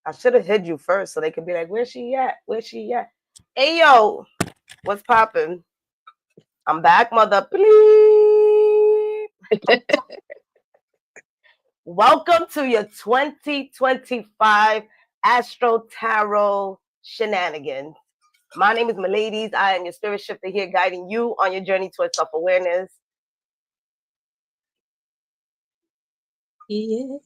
I should have hid you first so they could be like, where's she at? Where's she at? Hey, yo, what's poppin'? I'm back, mother. Bleep. Welcome to your 2025 Astro Tarot shenanigans. My name is Miladies. I am your spirit shifter here guiding you on your journey towards self-awareness. Yeah.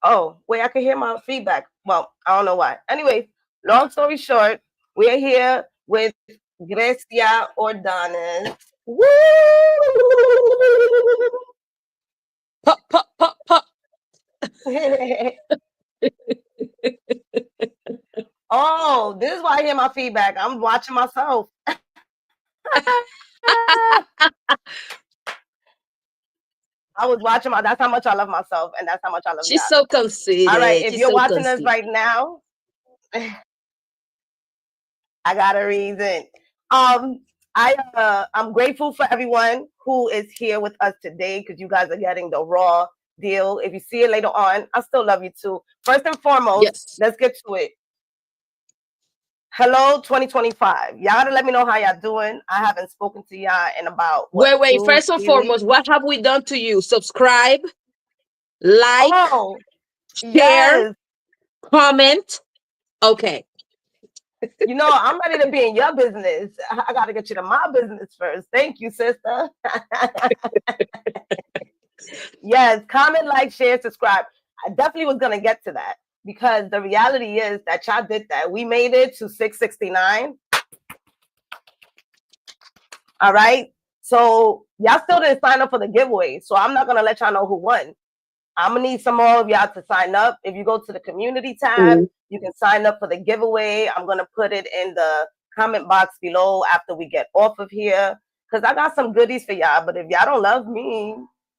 Oh, wait, I can hear my feedback. Well, I don't know why. Anyway, long story short, we're here with Grecia Ordonez. Woo! Pop, pop, pop, pop. Oh, this is why I hear my feedback. I'm watching myself. I was watching that's how much I love myself, and that's how much I love She's y'all. so conceited. All right, if She's you're so watching us conceited. right now, I got a reason. I'm grateful for everyone who is here with us today because you guys are getting the raw deal. If you see it later on, I still love you too. First and foremost, Yes. let's get to it. Hello, 2025. Y'all gotta let me know how y'all doing. I haven't spoken to y'all in about what? Wait. First and 2-3 foremost, weeks? what have we done to you? Subscribe, like, Oh, share, yes. comment. Okay. You know, I'm ready to be in your business. I got to get you to my business first. Thank you, sister. Yes, comment, like, share, subscribe. I definitely was going to get to that because the reality is that y'all did that. We made it to 669. All right. So y'all still didn't sign up for the giveaway. So I'm not going to let y'all know who won. I'm going to need some more of y'all to sign up. If you go to the community tab, you can sign up for the giveaway. I'm going to put it in the comment box below after we get off of here. Because I got some goodies for y'all. But if y'all don't love me,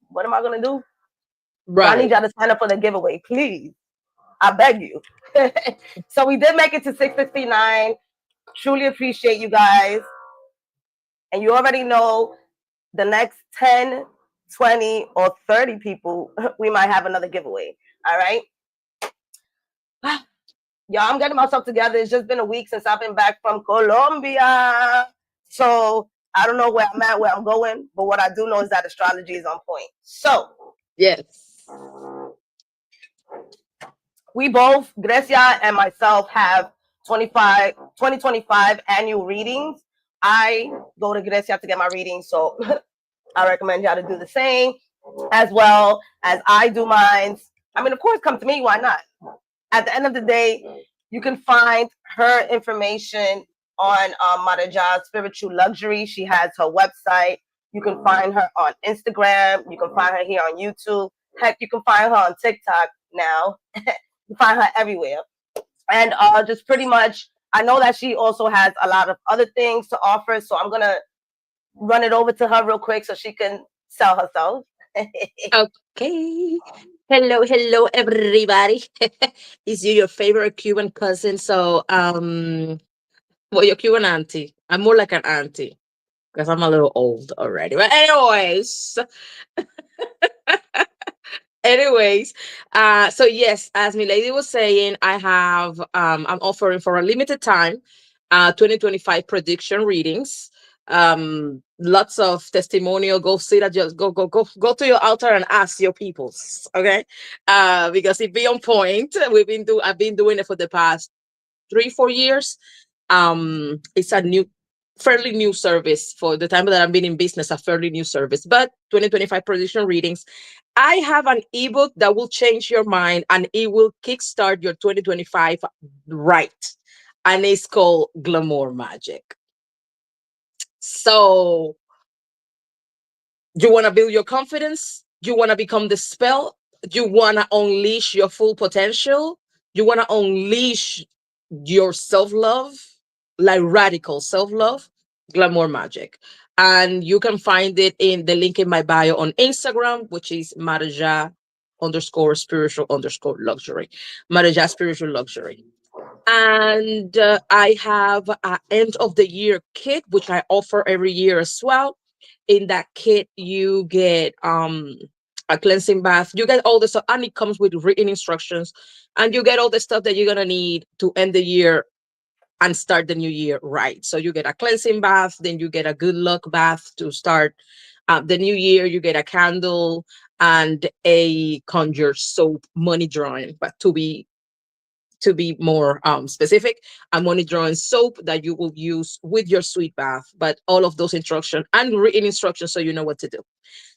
what am I going to do? Right. So I need y'all to sign up for the giveaway, please. I beg you. So we did make it to 669. Truly appreciate you guys. And you already know the next 10, 20, or 30 people, we might have another giveaway. All right. Y'all, I'm getting myself together. It's just been a week since I've been back from Colombia. So I don't know where I'm at, where I'm going. But what I do know is that astrology is on point. So, yes. We both, Grecia and myself, have 2025 annual readings. I go to Grecia to get my readings. So I recommend y'all to do the same, as well as I do mine. I mean, of course, come to me. Why not? At the end of the day, you can find her information on Maraja's Spiritual Luxury. She has her website. You can find her on Instagram. You can find her here on YouTube. Heck, you can find her on TikTok now. You find her everywhere. And just pretty much, I know that she also has a lot of other things to offer. So I'm going to run it over to her real quick so she can sell herself. Okay. Hello, everybody. Is you your favorite Cuban cousin? So, well, your Cuban auntie. I'm more like an auntie because I'm a little old already. But anyways, so yes, as Milady was saying, I'm offering for a limited time 2025 prediction readings. Lots of testimonial. Go see that. Just go to your altar and ask your peoples. Okay, because it be on point. I've been doing it for the past 3-4 years. It's a fairly new service for the time that I've been in business, a fairly new service. But 2025 prediction readings, I have an ebook that will change your mind and it will kickstart your 2025 right. And it's called Glamour Magic. So you want to build your confidence? You want to become the spell? You want to unleash your full potential? You want to unleash your self-love, like radical self-love? Glamour Magic. And you can find it in the link in my bio on Instagram, which is Maraja _spiritual _luxury. Maraja Spiritual Luxury. And I have an end of the year kit, which I offer every year as well. In that kit, you get a cleansing bath. You get all the stuff, and it comes with written instructions, and you get all the stuff that you're gonna need to end the year and start the new year right. So you get a cleansing bath, then you get a good luck bath to start the new year. You get a candle and a conjure soap money drawing, but to be more specific, a money drawing soap that you will use with your sweet bath, but all of those instructions and written instructions so you know what to do.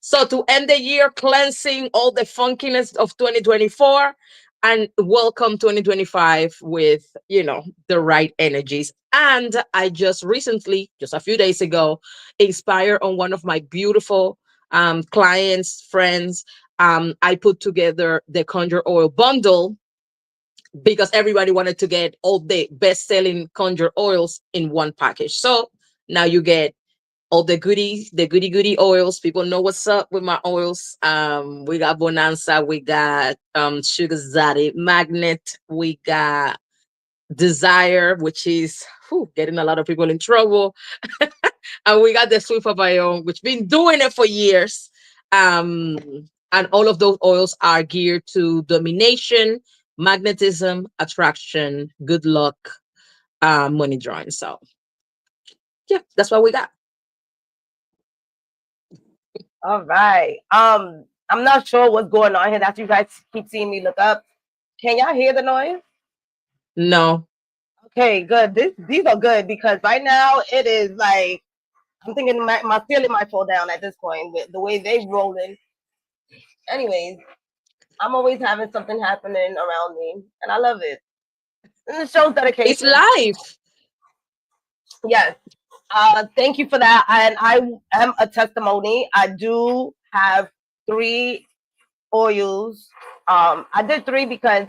So to end the year cleansing all the funkiness of 2024 and welcome 2025 with, the right energies. And I just recently, just a few days ago, inspired on one of my beautiful clients, friends. I put together the conjure oil bundle because everybody wanted to get all the best-selling conjure oils in one package. So now you get all the goodies, the goody oils. People know what's up with my oils. We got Bonanza, we got Sugar Zaddy Magnet, we got Desire, which is getting a lot of people in trouble. And we got the Sweet Papillon, which been doing it for years. Um, and all of those oils are geared to domination, magnetism, attraction, good luck, money drawing. So yeah, that's what we got. All right. I'm not sure what's going on here. That's you guys keep seeing me look up. Can y'all hear the noise? No. Okay, good. These are good because right now it is like I'm thinking my ceiling might fall down at this point with the way they rolling. Anyways, I'm always having something happening around me, and I love it. And it shows dedication. It's life. Yes. Thank you for that. And I am a testimony. I do have 3 oils. I did 3 because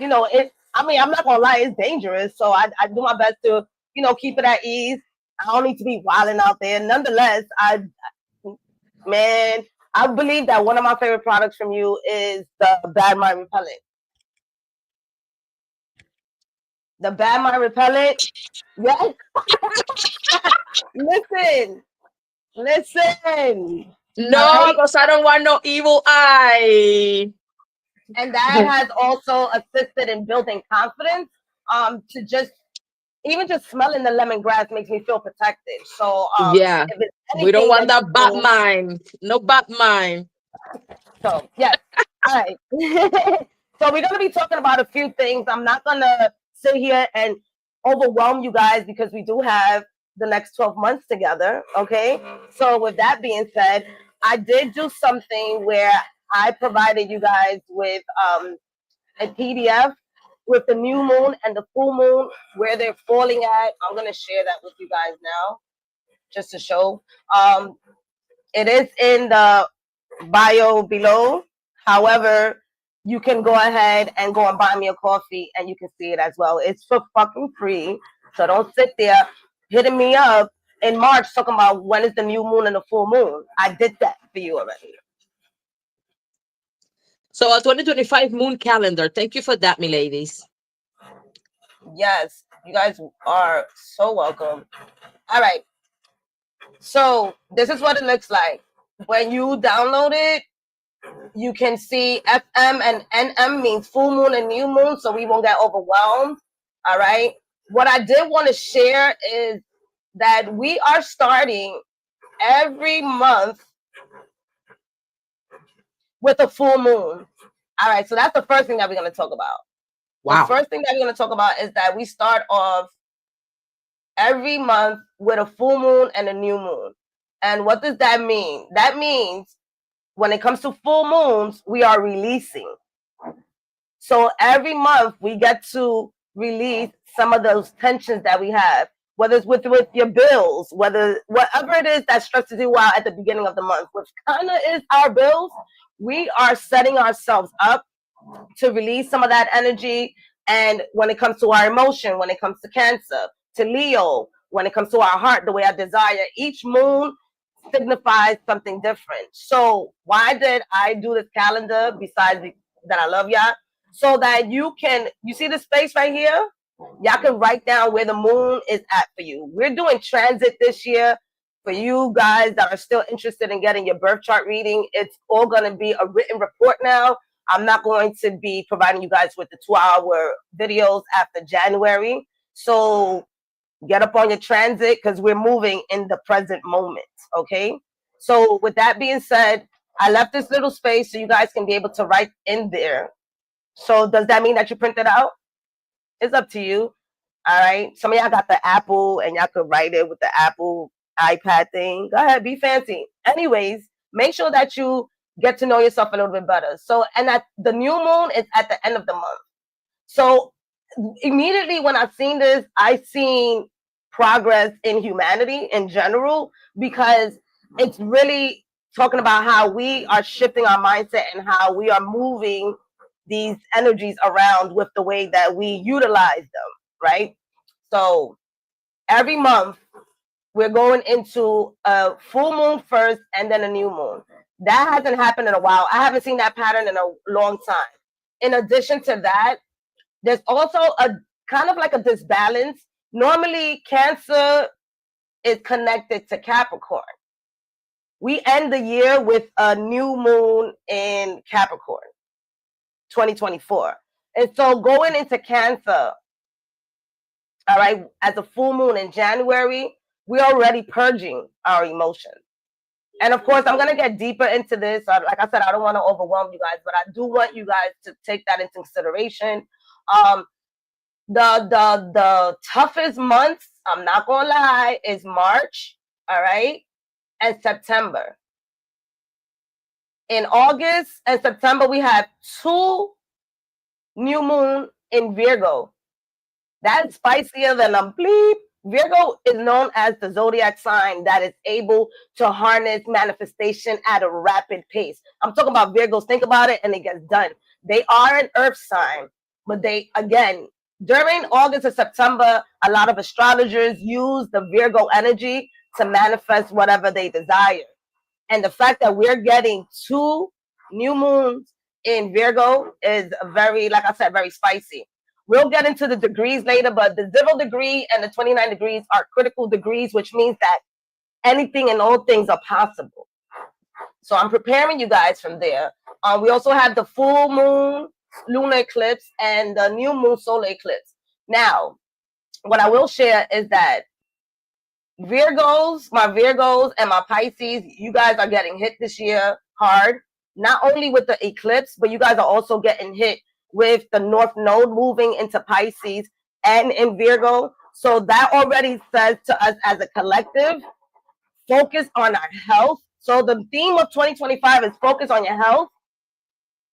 I'm not gonna lie, it's dangerous. So I do my best to, keep it at ease. I don't need to be wilding out there. Nonetheless, I believe that one of my favorite products from you is the Bad Mind Repellent. The Bad Mind Repellent. Yes. Listen. No, because I don't want no evil eye. And that has also assisted in building confidence. To just even just smelling the lemongrass makes me feel protected. So yeah, if it's we don't want that that bad mind. No bad mind. So yes, all right. So we're gonna be talking about a few things. I'm not gonna sit here and overwhelm you guys because we do have the next 12 months together. Okay. So with that being said, I did do something where I provided you guys with a PDF with the new moon and the full moon where they're falling at. I'm gonna share that with you guys now, just to show. It is in the bio below. However, you can go ahead and go and buy me a coffee and you can see it as well. It's for fucking free. So don't sit there hitting me up in March talking about when is the new moon and the full moon. I did that for you already. So a 2025 moon calendar. Thank you for that, me ladies. Yes, you guys are so welcome. All right. So this is what it looks like. When you download it, you can see FM and NM means full moon and new moon, so we won't get overwhelmed. All right. What I did want to share is that we are starting every month with a full moon. All right. So that's the first thing that we're going to talk about. Wow. The first thing that we're going to talk about is that we start off every month with a full moon and a new moon. And what does that mean? That means when it comes to full moons, we are releasing. So every month we get to release some of those tensions that we have, whether it's with your bills, whatever it is that stresses you out at the beginning of the month, which kind of is our bills. We are setting ourselves up to release some of that energy. And when it comes to our emotion, when it comes to Cancer, to Leo, when it comes to our heart, the way I desire, each moon signifies something different. So why did I do this calendar besides that I love y'all? So that you see the space right here? Y'all can write down where the moon is at for you. We're doing transit this year. For you guys that are still interested in getting your birth chart reading, it's all going to be a written report now. I'm not going to be providing you guys with the 2-hour videos after January. So get up on your transit because we're moving in the present moment. Okay. So with that being said, I left this little space so you guys can be able to write in there. So does that mean that you print it out? It's up to you. All right. Some of y'all got the Apple and y'all could write it with the Apple iPad thing. Go ahead, be fancy. Anyways, make sure that you get to know yourself a little bit better. So, and that the new moon is at the end of the month. So immediately when I've seen this, I've seen progress in humanity in general, because it's really talking about how we are shifting our mindset and how we are moving these energies around with the way that we utilize them, right? So every month we're going into a full moon first and then a new moon. That hasn't happened in a while. I haven't seen that pattern in a long time. In addition to that, there's also a kind of like a disbalance. Normally, Cancer is connected to Capricorn. We end the year with a new moon in Capricorn, 2024. And so going into Cancer, all right, as a full moon in January, we're already purging our emotions. And of course, I'm going to get deeper into this. Like I said, I don't want to overwhelm you guys, but I do want you guys to take that into consideration. The toughest months, I'm not going to lie, is March, all right, and September. In August and September, we have 2 new moon in Virgo. That's spicier than a bleep. Virgo is known as the zodiac sign that is able to harness manifestation at a rapid pace. I'm talking about Virgos. Think about it and it gets done. They are an earth sign, but they, again, during August and September, a lot of astrologers use the Virgo energy to manifest whatever they desire. And the fact that we're getting 2 new moons in Virgo is very, like I said, very spicy. We'll get into the degrees later, but the 0 degree and the 29 degrees are critical degrees, which means that anything and all things are possible. So I'm preparing you guys from there. We also have the full moon lunar eclipse and the new moon solar eclipse. Now, what I will share is that Virgos, my Virgos and my Pisces, you guys are getting hit this year hard, not only with the eclipse, but you guys are also getting hit with the North Node moving into Pisces and in Virgo. So that already says to us as a collective, focus on our health. So the theme of 2025 is focus on your health,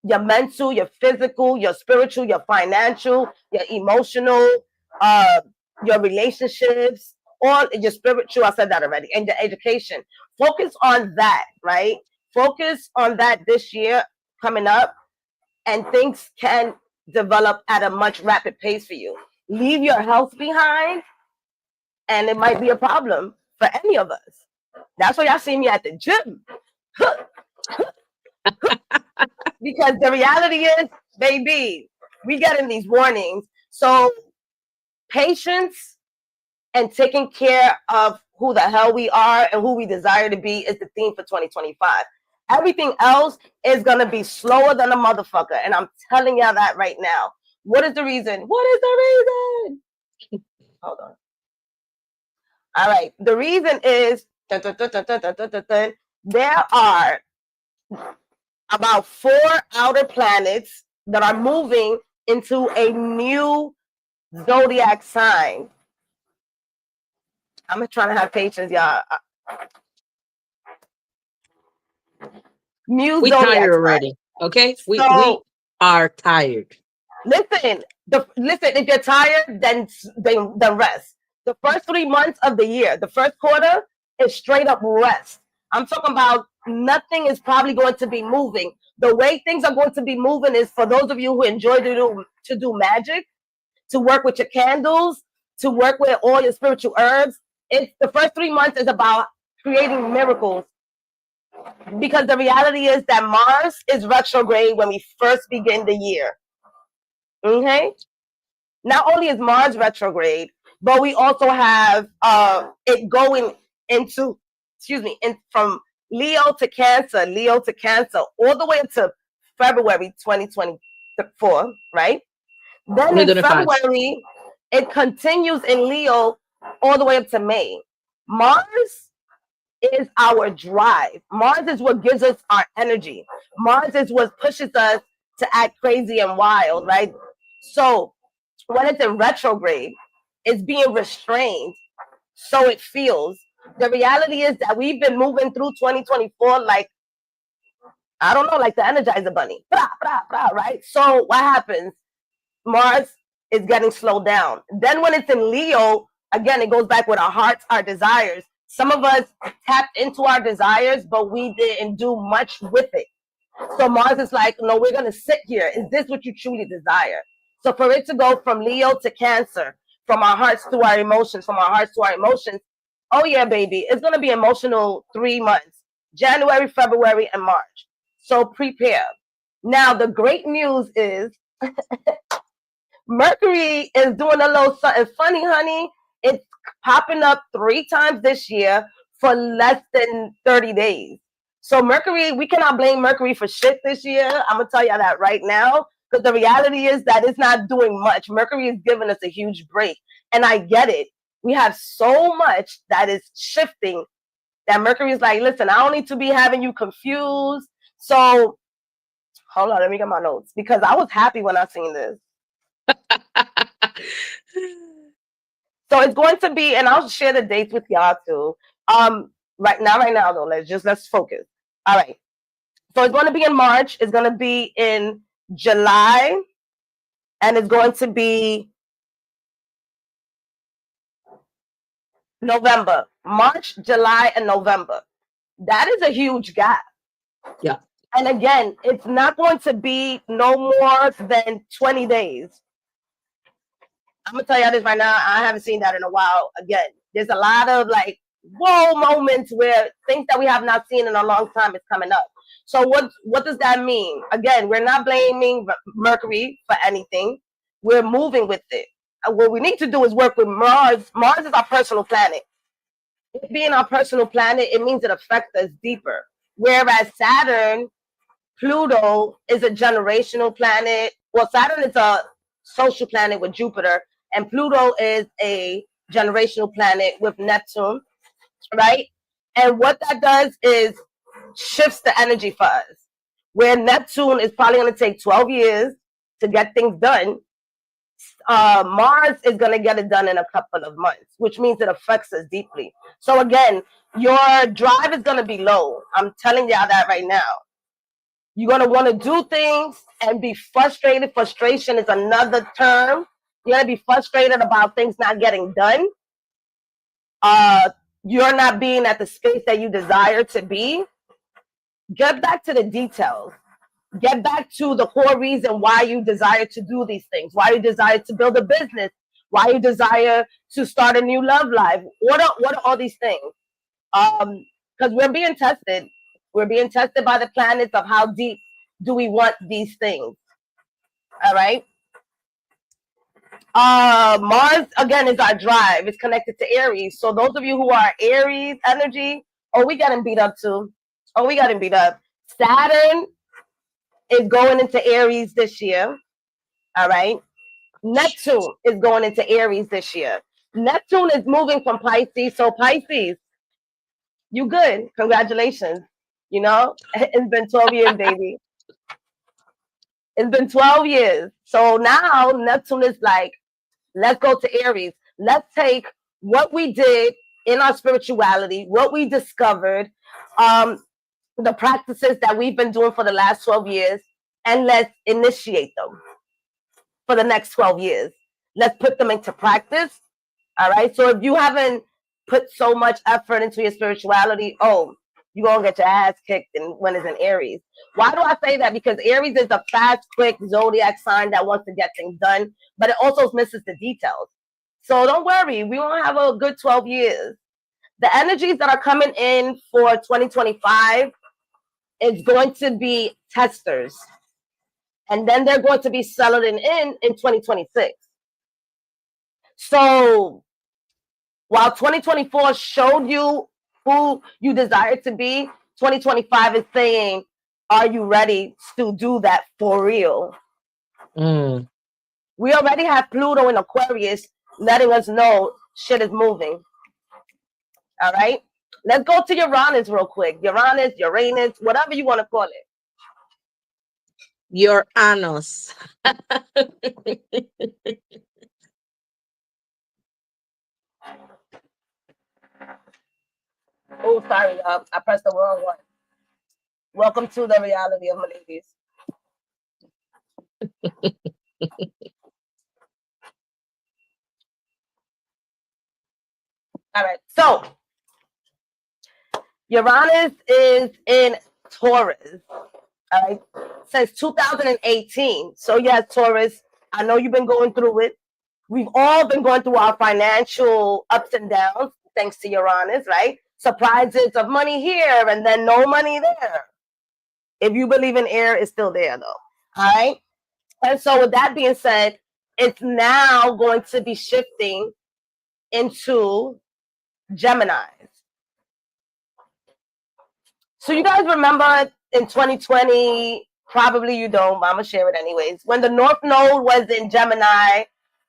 your mental, your physical, your spiritual, your financial, your emotional, your relationships, all your spiritual, I said that already, and your education. Focus on that, right? Focus on that this year coming up, and things can develop at a much rapid pace for you. Leave your health behind, and it might be a problem for any of us. That's why y'all see me at the gym. Because the reality is, baby, we get in these warnings. So patience and taking care of who the hell we are and who we desire to be is the theme for 2025. Everything else is going to be slower than a motherfucker. And I'm telling y'all that right now. What is the reason? What is the reason? Hold on. All right. The reason is there are about 4 outer planets that are moving into a new zodiac sign. I'm trying to have patience, y'all. New we zodiac tired sign. already. Okay, we are tired. Listen, if you're tired, then rest. The first 3 months of the year, the first quarter is straight up rest. I'm talking about nothing is probably going to be moving. The way things are going to be moving is for those of you who enjoy to do magic, to work with your candles, to work with all your spiritual herbs. It's the first 3 months is about creating miracles. Because the reality is that Mars is retrograde when we first begin the year. Okay? Not only is Mars retrograde, but we also have it going into excuse me, from Leo to Cancer, all the way to February 2024, right? Then in 2025. February, it continues in Leo all the way up to May. Mars is our drive. Mars is what gives us our energy. Mars is what pushes us to act crazy and wild, right? So when it's in retrograde, it's being restrained. So it feels. The reality is that we've been moving through 2024 like, I don't know, like the Energizer Bunny, blah, blah, blah, right? So what happens? Mars is getting slowed down. Then when it's in Leo, again, it goes back with our hearts, our desires. Some of us tapped into our desires, but we didn't do much with it. So Mars is like, no, we're going to sit here. Is this what you truly desire? So for it to go from Leo to Cancer, from our hearts to our emotions, oh yeah, baby, it's going to be emotional 3 months, January, February, and March. So prepare. Now, the great news is Mercury is doing a little something funny, honey. It's popping up 3 times this year for less than 30 days. So Mercury, we cannot blame Mercury for shit this year. I'm going to tell you that right now, because the reality is that it's not doing much. Mercury is giving us a huge break. And I get it. We have so much that is shifting that Mercury is like, listen, I don't need to be having you confused. So hold on, let me get my notes, because I was happy when I seen this. So it's going to be, and I'll share the dates with y'all too. Right now though, let's focus. All right. So it's going to be in March, it's going to be in July, and it's going to be November. March, July, and November. That is a huge gap. Yeah. And again, it's not going to be no more than 20 days. I'm gonna tell y'all this right now. I haven't seen that in a while. Again, there's a lot of like whoa moments where things that we have not seen in a long time is coming up. So what does that mean? Again, we're not blaming Mercury for anything. We're moving with it. What we need to do is work with Mars. Mars is our personal planet. It being our personal planet, it means it affects us deeper. Whereas Saturn, Pluto is a generational planet. Well, Saturn is a social planet with Jupiter, and Pluto is a generational planet with Neptune, right? And what that does is shifts the energy for us. Where Neptune is probably going to take 12 years to get things done, Mars is going to get it done in a couple of months, which means it affects us deeply. So again, your drive is going to be low. I'm telling y'all that right now. You're going to want to do things and be frustrated. Frustration is another term. You're going to be frustrated about things not getting done. You're not being at the space that you desire to be. Get back to the details. Get back to the core reason why you desire to do these things, why you desire to build a business, why you desire to start a new love life. What are all these things? Because we're being tested. We're being tested by the planets of how deep do we want these things. All right. Mars, again, is our drive. It's connected to Aries. So those of you who are Aries energy, we getting beat up too. We getting beat up. Saturn is going into Aries this year. All right. Neptune is going into Aries this year. Neptune is moving from Pisces. So Pisces, you good. Congratulations. You know, it's been 12 years, baby. It's been 12 years. So now Neptune is like, let's go to Aries. Let's take what we did in our spirituality, what we discovered, the practices that we've been doing for the last 12 years, and let's initiate them for the next 12 years. Let's put them into practice. All right. So if you haven't put so much effort into your spirituality, you're going to get your ass kicked when it's in Aries. Why do I say that? Because Aries is a fast, quick zodiac sign that wants to get things done, but it also misses the details. So don't worry. We won't have a good 12 years. The energies that are coming in for 2025 is going to be testers. And then they're going to be settling in 2026. So while 2024 showed you who you desire to be, 2025 is saying, are you ready to do that for real? We already have Pluto in Aquarius letting us know shit is moving. All right. Let's go to Uranus real quick. Uranus, whatever you want to call it. Your anus. Oh, sorry, I pressed the wrong one. Welcome to the reality of my ladies. All right, so Uranus is in Taurus, all right, since 2018. So yes, Taurus, I know you've been going through it. We've all been going through our financial ups and downs thanks to Uranus, right? Surprises of money here and then no money there. If you believe in air, it's still there though, all right? And so with that being said, it's now going to be shifting into Gemini. So you guys remember in 2020, probably you don't, but I'm gonna share it anyways. When the North Node was in Gemini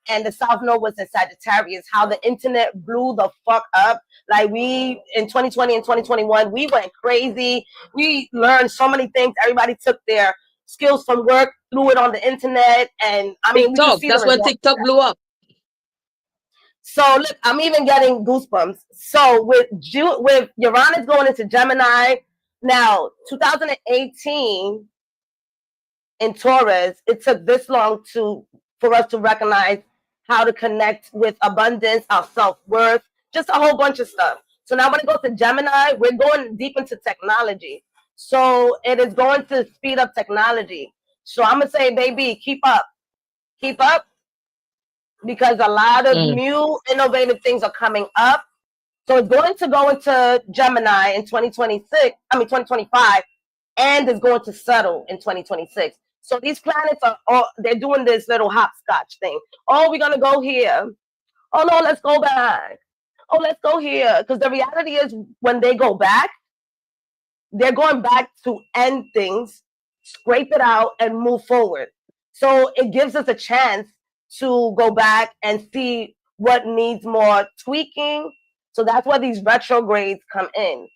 and the South Node was in Sagittarius, how the internet blew the fuck up. Like we, in 2020 and 2021, we went crazy. We learned so many things. Everybody took their skills from work, threw it on the internet. And I mean, TikTok, we just see that's when TikTok blew up. So look, I'm even getting goosebumps. So with Uranus going into Gemini, now 2018 in Taurus, it took this long for us to recognize how to connect with abundance, our self-worth, just a whole bunch of stuff. So now when it goes to Gemini, we're going deep into technology. So it is going to speed up technology. So I'm gonna say, baby, keep up, because a lot of new innovative things are coming up. So it's going to go into Gemini in 2025, and it's going to settle in 2026. So these planets they're doing this little hopscotch thing. Oh, we're gonna go here. Oh no, let's go back. Oh, let's go here. Because the reality is, when they go back, they're going back to end things, scrape it out, and move forward. So it gives us a chance to go back and see what needs more tweaking. So that's where these retrogrades come in.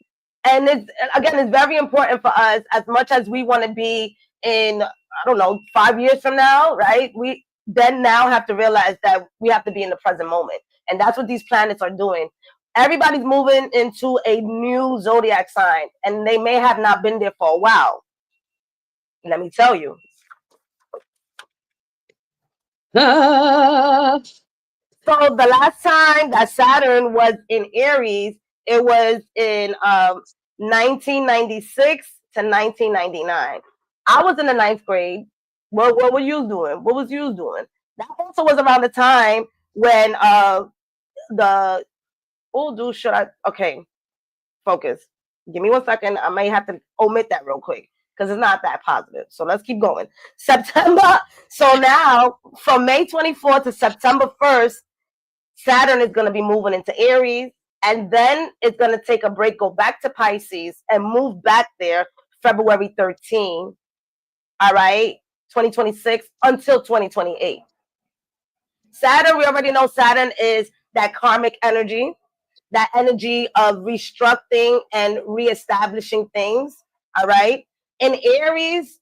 And it's very important for us, as much as we want to be in, I don't know, 5 years from now, right? We then now have to realize that we have to be in the present moment. And that's what these planets are doing. Everybody's moving into a new zodiac sign, and they may have not been there for a while. Let me tell you. So the last time that Saturn was in Aries, it was in 1996 to 1999. I was in the 9th grade. What were you doing? What was you doing? That also was around the time when okay, focus. Give me 1 second. I may have to omit that real quick because it's not that positive. So let's keep going. September. So now from May 24th to September 1st, Saturn is going to be moving into Aries, and then it's going to take a break, go back to Pisces, and move back there February 13, all right, 2026 until 2028. Saturn, we already know Saturn is that karmic energy, that energy of restructuring and reestablishing things, all right? In Aries,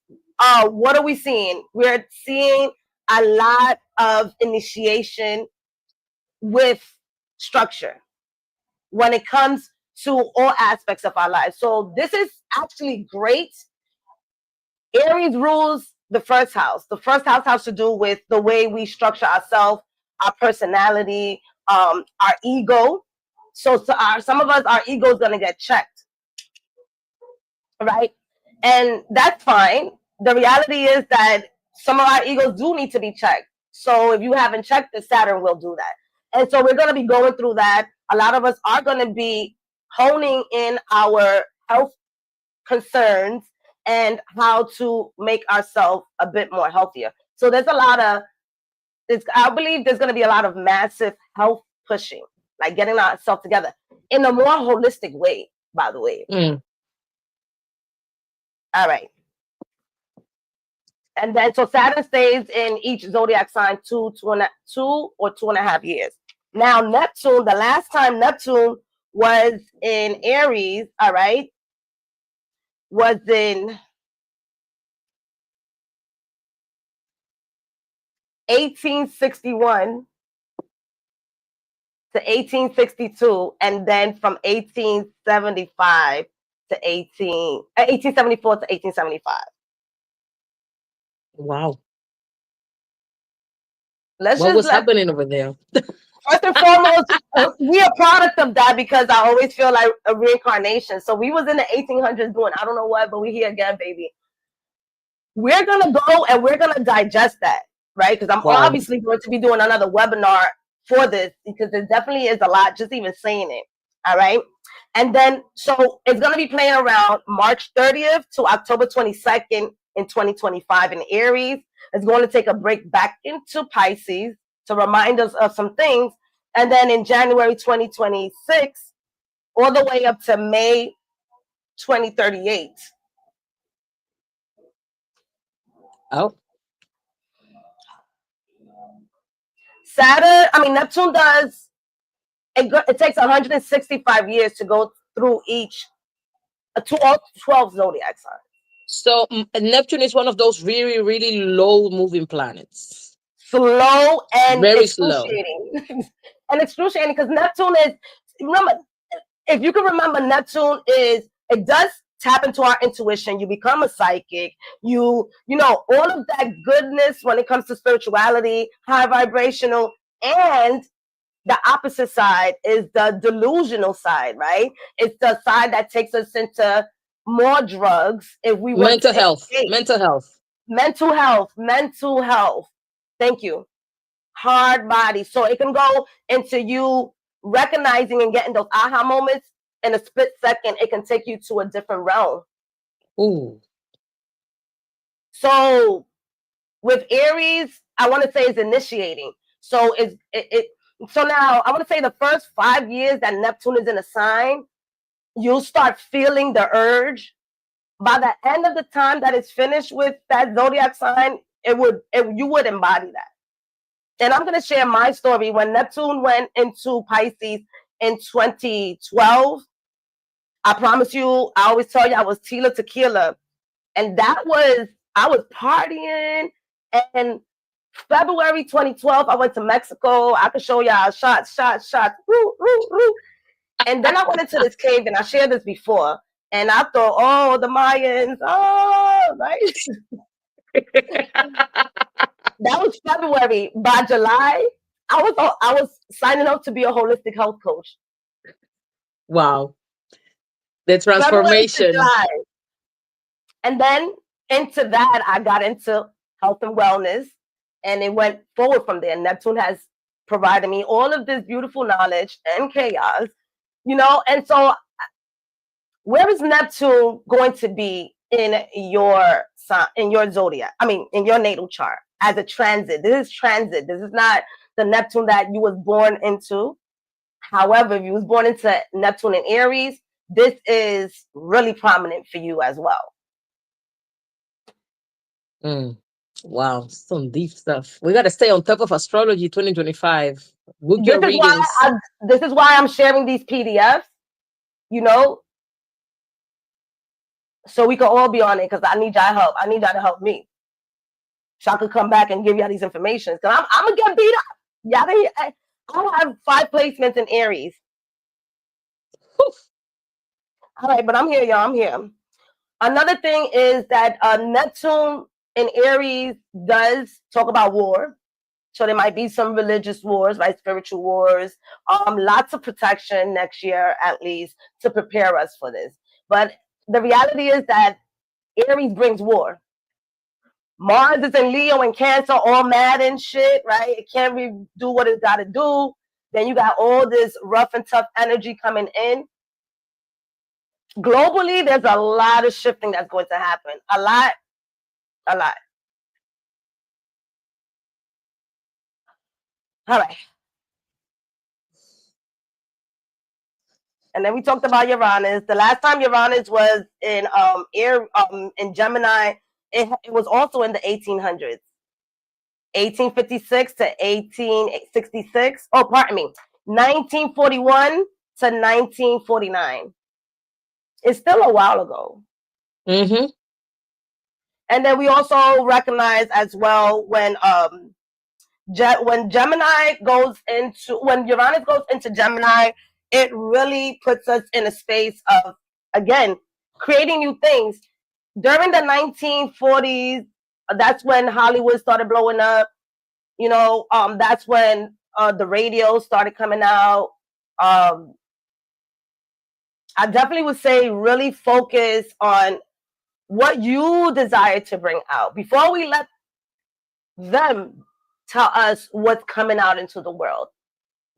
what are we seeing? We're seeing a lot of initiation with structure when it comes to all aspects of our lives. So this is actually great. Aries rules the first house. The first house has to do with the way we structure ourselves, our personality, our ego. So some of us, our ego is going to get checked, right? And that's fine. The reality is that some of our egos do need to be checked. So if you haven't checked it, Saturn will do that. And so we're going to be going through that. A lot of us are going to be honing in our health concerns and how to make ourselves a bit more healthier. So there's a lot of, I believe there's going to be a lot of massive health pushing. like getting ourselves together in a more holistic way, by the way. All right. And then, so Saturn stays in each zodiac sign 2 or 2.5 years. Now, Neptune, the last time Neptune was in Aries, all right, was in 1861 to 1862, and then from 1875 to 1874 to 1875. Wow. What was happening over there? First and foremost, we are product of that because I always feel like a reincarnation. So we was in the 1800s doing I don't know what, but we're here again, baby. We're going to go and we're going to digest that, right? Because I'm obviously going to be doing another webinar for this because there definitely is a lot just even saying it. All right. And then, so it's going to be playing around March 30th to October 22nd in 2025 in Aries. It's going to take a break back into Pisces to remind us of some things. And then in January 2026, all the way up to May 2038. Oh. Neptune does, it takes 165 years to go through each, to all 12 zodiac signs. So Neptune is one of those really, really low moving planets. Slow and very excruciating. slow. And excruciating because Neptune is, remember, if you can remember, Neptune is, it does tap into our intuition. You become a psychic. You know, all of that goodness when it comes to spirituality, high vibrational, and the opposite side is the delusional side, right? It's the side that takes us into more drugs if we were mental health. Thank you. Hard body. So it can go into you recognizing and getting those aha moments in a split second. It can take you to a different realm. Ooh. So with Aries, I want to say it's initiating. So so now I want to say the first 5 years that Neptune is in a sign, you'll start feeling the urge. By the end of the time that it's finished with that zodiac sign, you would embody that. And I'm going to share my story. When Neptune went into Pisces in 2012, I promise you, I always tell you I was Tila Tequila. And I was partying. And February 2012, I went to Mexico. I could show y'all shots. Woo, woo, woo. And then I went into this cave, and I shared this before. And I thought, oh, the Mayans, oh, right? That was February. By July, I was signing up to be a holistic health coach. Wow. The transformation. And then into that, I got into health and wellness, and it went forward from there. Neptune has provided me all of this beautiful knowledge and chaos, you know. And so where is Neptune going to be in your zodiac? In your natal chart as a transit. This is transit. This is not the Neptune that you was born into. However, if you was born into Neptune in Aries, this is really prominent for you as well. Wow, some deep stuff. We got to stay on top of Astrology 2025. This is why I'm sharing these PDFs, you know, so we can all be on it, because I need y'all help. I need y'all to help me, so I could come back and give y'all these information, because I'm gonna get beat up. Y'all, I have 5 placements in Aries. All right, but I'm here, y'all. I'm here. Another thing is that Neptune in Aries does talk about war. So there might be some religious wars, right? Spiritual wars. Lots of protection next year, at least, to prepare us for this. But the reality is that Aries brings war. Mars is in Leo and Cancer, all mad and shit, right? It can't really do what it's got to do. Then you got all this rough and tough energy coming in. Globally, there's a lot of shifting that's going to happen. A lot. All right. And then we talked about Uranus. The last time Uranus was in in Gemini, it was also in the 1800s. 1856 to 1866. Oh, pardon me. 1941 to 1949. It's still a while ago. Mm-hmm. And then we also recognize as well when Gemini goes into, when Uranus goes into Gemini, it really puts us in a space of, again, creating new things. During the 1940s, that's when Hollywood started blowing up. You know, that's when the radio started coming out. I definitely would say really focus on what you desire to bring out before we let them tell us what's coming out into the world.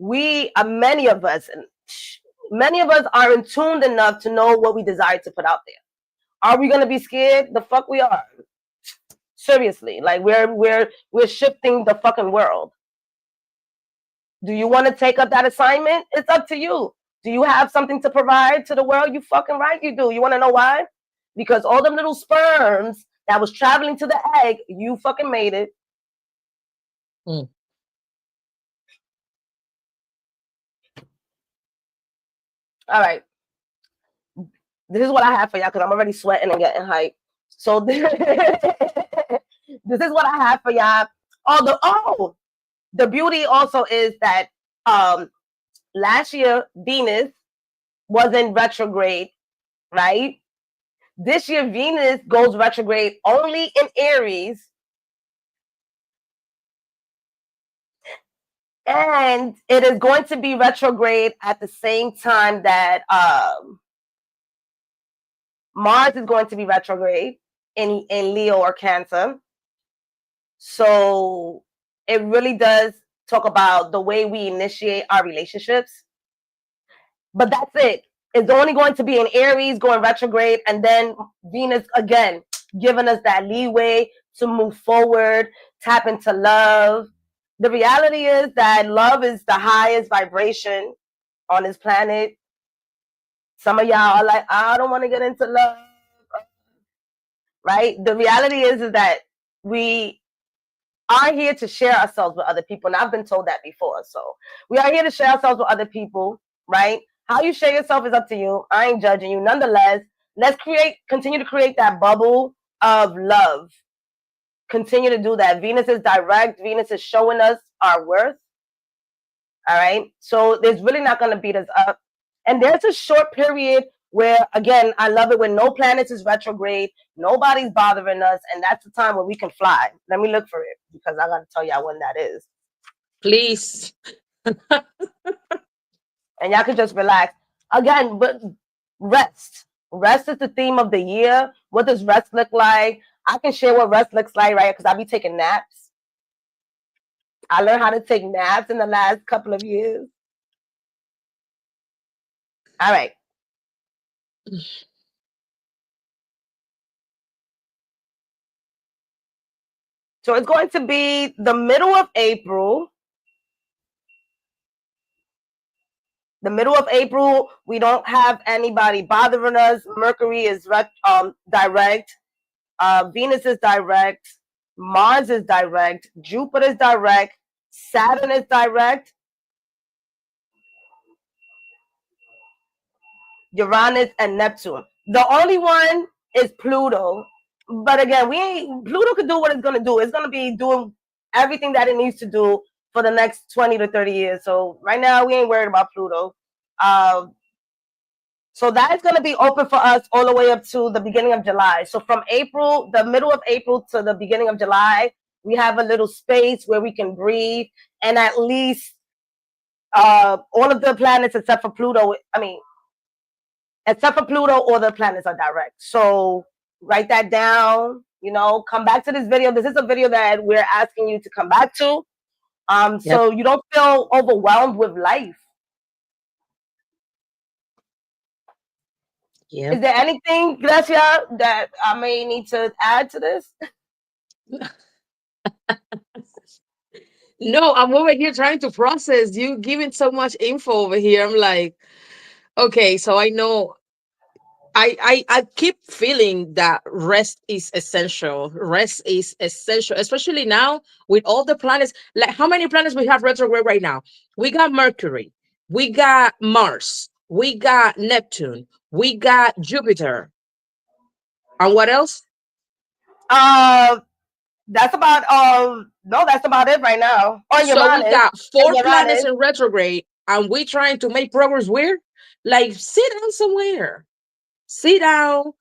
Many of us are in tuned enough to know what we desire to put out there. Are we going to be scared? The fuck we are. Seriously, like we're shifting the fucking world. Do you want to take up that assignment? It's up to you. Do you have something to provide to the world? You fucking right you do. You want to know why? Because all them little sperms that was traveling to the egg, you fucking made it. Mm. All right. This is what I have for y'all because I'm already sweating and getting hyped. So this is what I have for y'all. The beauty also is that last year Venus was in retrograde, right? This year Venus goes retrograde only in Aries. And it is going to be retrograde at the same time that Mars is going to be retrograde in Leo or Cancer. So it really does talk about the way we initiate our relationships. But that's it. It's only going to be in Aries going retrograde, and then Venus again giving us that leeway to move forward, tap into love. The reality is that love is the highest vibration on this planet. Some of y'all are like, I don't want to get into love. Right? The reality is that we are here to share ourselves with other people. And I've been told that before. So we are here to share ourselves with other people, right? How you share yourself is up to you. I ain't judging you. Nonetheless, let's continue to create that bubble of love. Continue to do that. Venus is direct. Venus is showing us our worth. All right. So there's really not going to beat us up. And there's a short period where, again, I love it when no planets is retrograde, nobody's bothering us, and that's the time where we can fly. Let me look for it because I got to tell y'all when that is. Please. And y'all can just relax. Again, but rest. Rest is the theme of the year. What does rest look like? I can share what rest looks like, right? Because I'll be taking naps. I learned how to take naps in the last couple of years. All right. So it's going to be the middle of April. The middle of April, we don't have anybody bothering us. Mercury is direct. Venus is direct. Mars is direct. Jupiter is direct. Saturn is direct. Uranus and Neptune. The only one is Pluto. But again, Pluto could do what it's going to do. It's going to be doing everything that it needs to do for the next 20 to 30 years. So right now, we ain't worried about Pluto. So that is going to be open for us all the way up to the beginning of July. So from April, the middle of April to the beginning of July, we have a little space where we can breathe. And at least all of the planets except for Pluto, except for Pluto, all the planets are direct. So write that down, come back to this video. This is a video that we're asking you to come back to. So you don't feel overwhelmed with life. Yeah. Is there anything, Grecia, that I may need to add to this? No, I'm over here trying to process. You giving so much info over here. I'm like, Okay, so I know I keep feeling that rest is essential. Rest is essential, especially now with all the planets. Like, how many planets we have retrograde right now? We got Mercury, we got Mars, we got Neptune, we got Jupiter, and what else? Uh, that's about no, that's about it right now. On So we Uranus got and four planets Uranus. in retrograde, and we trying to make progress. Where? Like, sit down somewhere. Sit down.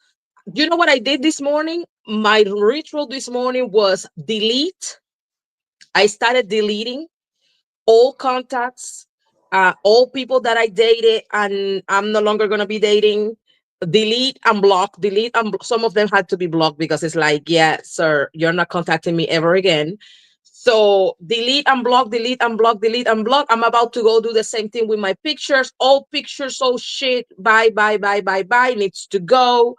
You know what I did this morning? My ritual this morning was delete. I started deleting all contacts, all people that I dated, and I'm no longer gonna be dating. Delete and block. Delete and some of them had to be blocked because it's like, yeah, sir, you're not contacting me ever again. So delete and block, delete and block, delete and block. I'm about to go do the same thing with my pictures. All pictures, all shit. Bye, bye, bye, bye, bye. Needs to go.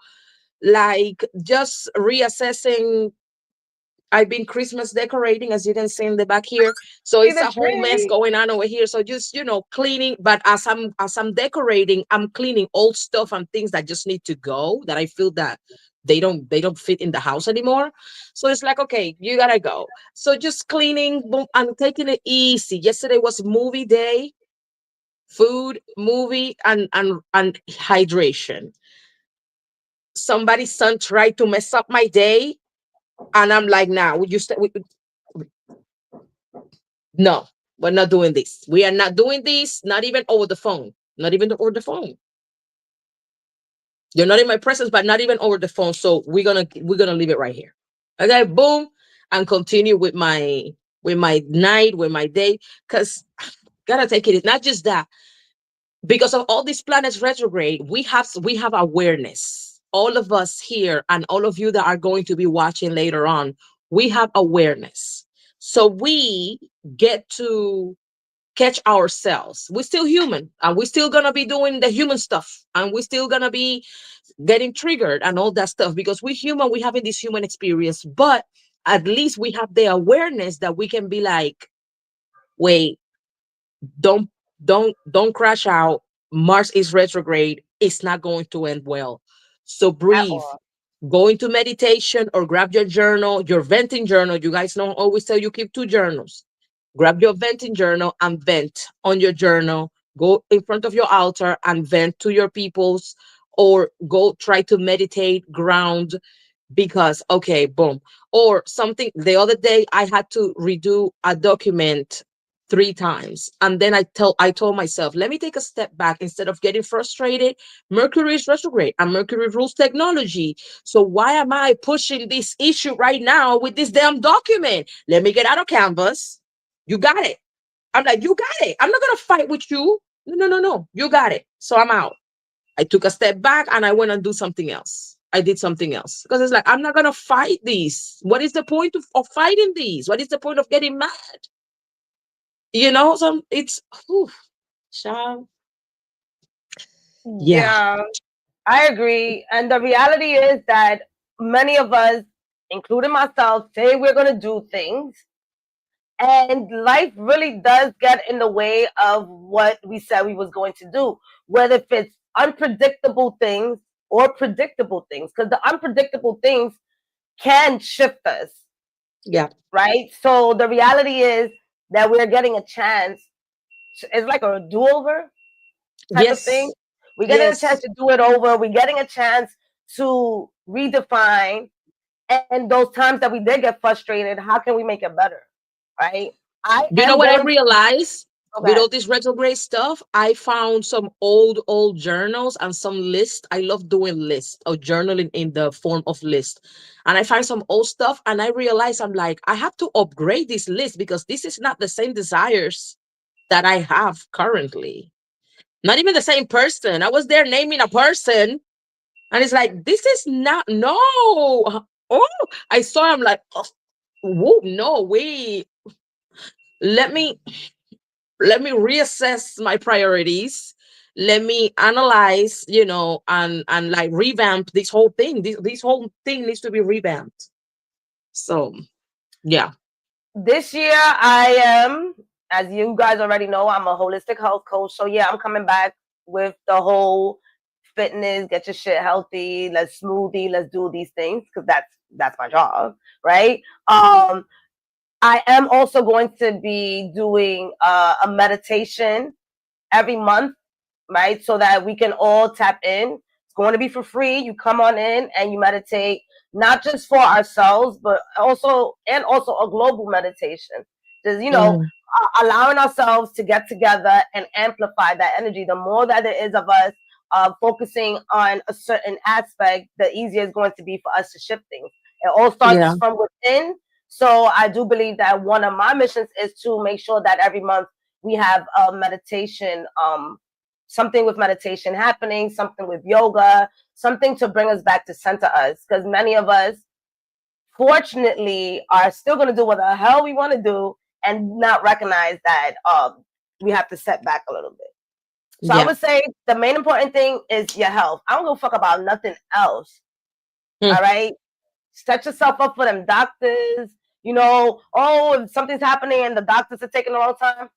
Like, just reassessing. I've been Christmas decorating, as you can see in the back here. So See it's the a whole mess tree. going on over here. So just, cleaning. But as I'm decorating, I'm cleaning old stuff and things that just need to go, that I feel that they don't fit in the house anymore. So it's like, okay, you gotta go. So just cleaning, boom, I'm taking it easy. Yesterday was movie day, food, movie, and hydration. Somebody's son tried to mess up my day, and I'm like, nah, no, we're not doing this. We are not doing this, not even over the phone. Not even over the phone. You're not in my presence, but not even over the phone. So we're gonna leave it right here. Okay, boom, and continue with my night, with my day. Cause gotta take it. Not just that, because of all these planets retrograde, we have awareness. All of us here and all of you that are going to be watching later on, we have awareness. So we get to catch ourselves. We're still human, and we're still gonna be doing the human stuff, and we're still gonna be getting triggered and all that stuff, because we're human, we having this human experience. But at least we have the awareness that we can be like, wait, don't don't crash out. Mars is retrograde. It's not going to end well. So At breathe. all. Go into meditation or grab your journal, your venting journal. You guys know, always tell you keep two journals. Grab your venting journal and vent on your journal. Go in front of your altar and vent to your peoples, or go try to meditate, ground, because okay, boom. Or something, the other day I had to redo a document 3 times, and then I told myself, let me take a step back. Instead of getting frustrated, Mercury is retrograde and Mercury rules technology. So why am I pushing this issue right now with this damn document? Let me get out of Canvas. You got it. I'm like, you got it. I'm not gonna fight with you. No, no, no, no, you got it. So I'm out. I took a step back and I went and do something else. I did something else because it's like, I'm not gonna fight these. What is the point of fighting these? What is the point of getting mad? So it's, whew, child. Yeah. Yeah, I agree. And the reality is that many of us, including myself, say we're going to do things. And life really does get in the way of what we said we was going to do, whether if it's unpredictable things or predictable things, because the unpredictable things can shift us, Yeah. right? So the reality is that we're getting a chance. It's like a do-over type of thing. Yes. We're getting a chance Yes. to do it over. We're getting a chance to redefine. And those times that we did get frustrated, how can we make it better? Right? I You know am what I going to. realized with Okay. all this retrograde stuff? I found some old journals and some lists. I love doing lists or journaling in the form of list. And I find some old stuff, and I realize, I'm like, I have to upgrade this list because this is not the same desires that I have currently. Not even the same person. I was there naming a person, and it's like, this is not, no. Oh, I saw him like, oh, whoa, no, wait. Let me let me reassess my priorities. Let me analyze, and like revamp this whole thing. This whole thing needs to be revamped. So yeah. This year, I am, as you guys already know, I'm a holistic health coach. So, yeah, I'm coming back with the whole fitness, get your shit healthy, let's smoothie, let's do these things, because that's my job, right? I am also going to be doing a meditation every month, right? So that we can all tap in. It's going to be for free. You come on in and you meditate, not just for ourselves, but also a global meditation. Just, Mhm. allowing ourselves to get together and amplify that energy. The more that there is of us focusing on a certain aspect, the easier it's going to be for us to shift things. It all Yeah. starts from within. So I do believe that one of my missions is to make sure that every month we have a meditation, something with meditation happening, something with yoga, something to bring us back to center us. Because many of us, fortunately, are still going to do what the hell we want to do and not recognize that we have to step back a little bit. So I Yeah. would say the main important thing is your health. I don't give a fuck about nothing else. Mm. All right. Set yourself up for them doctors. If something's happening and the doctors are taking a long time,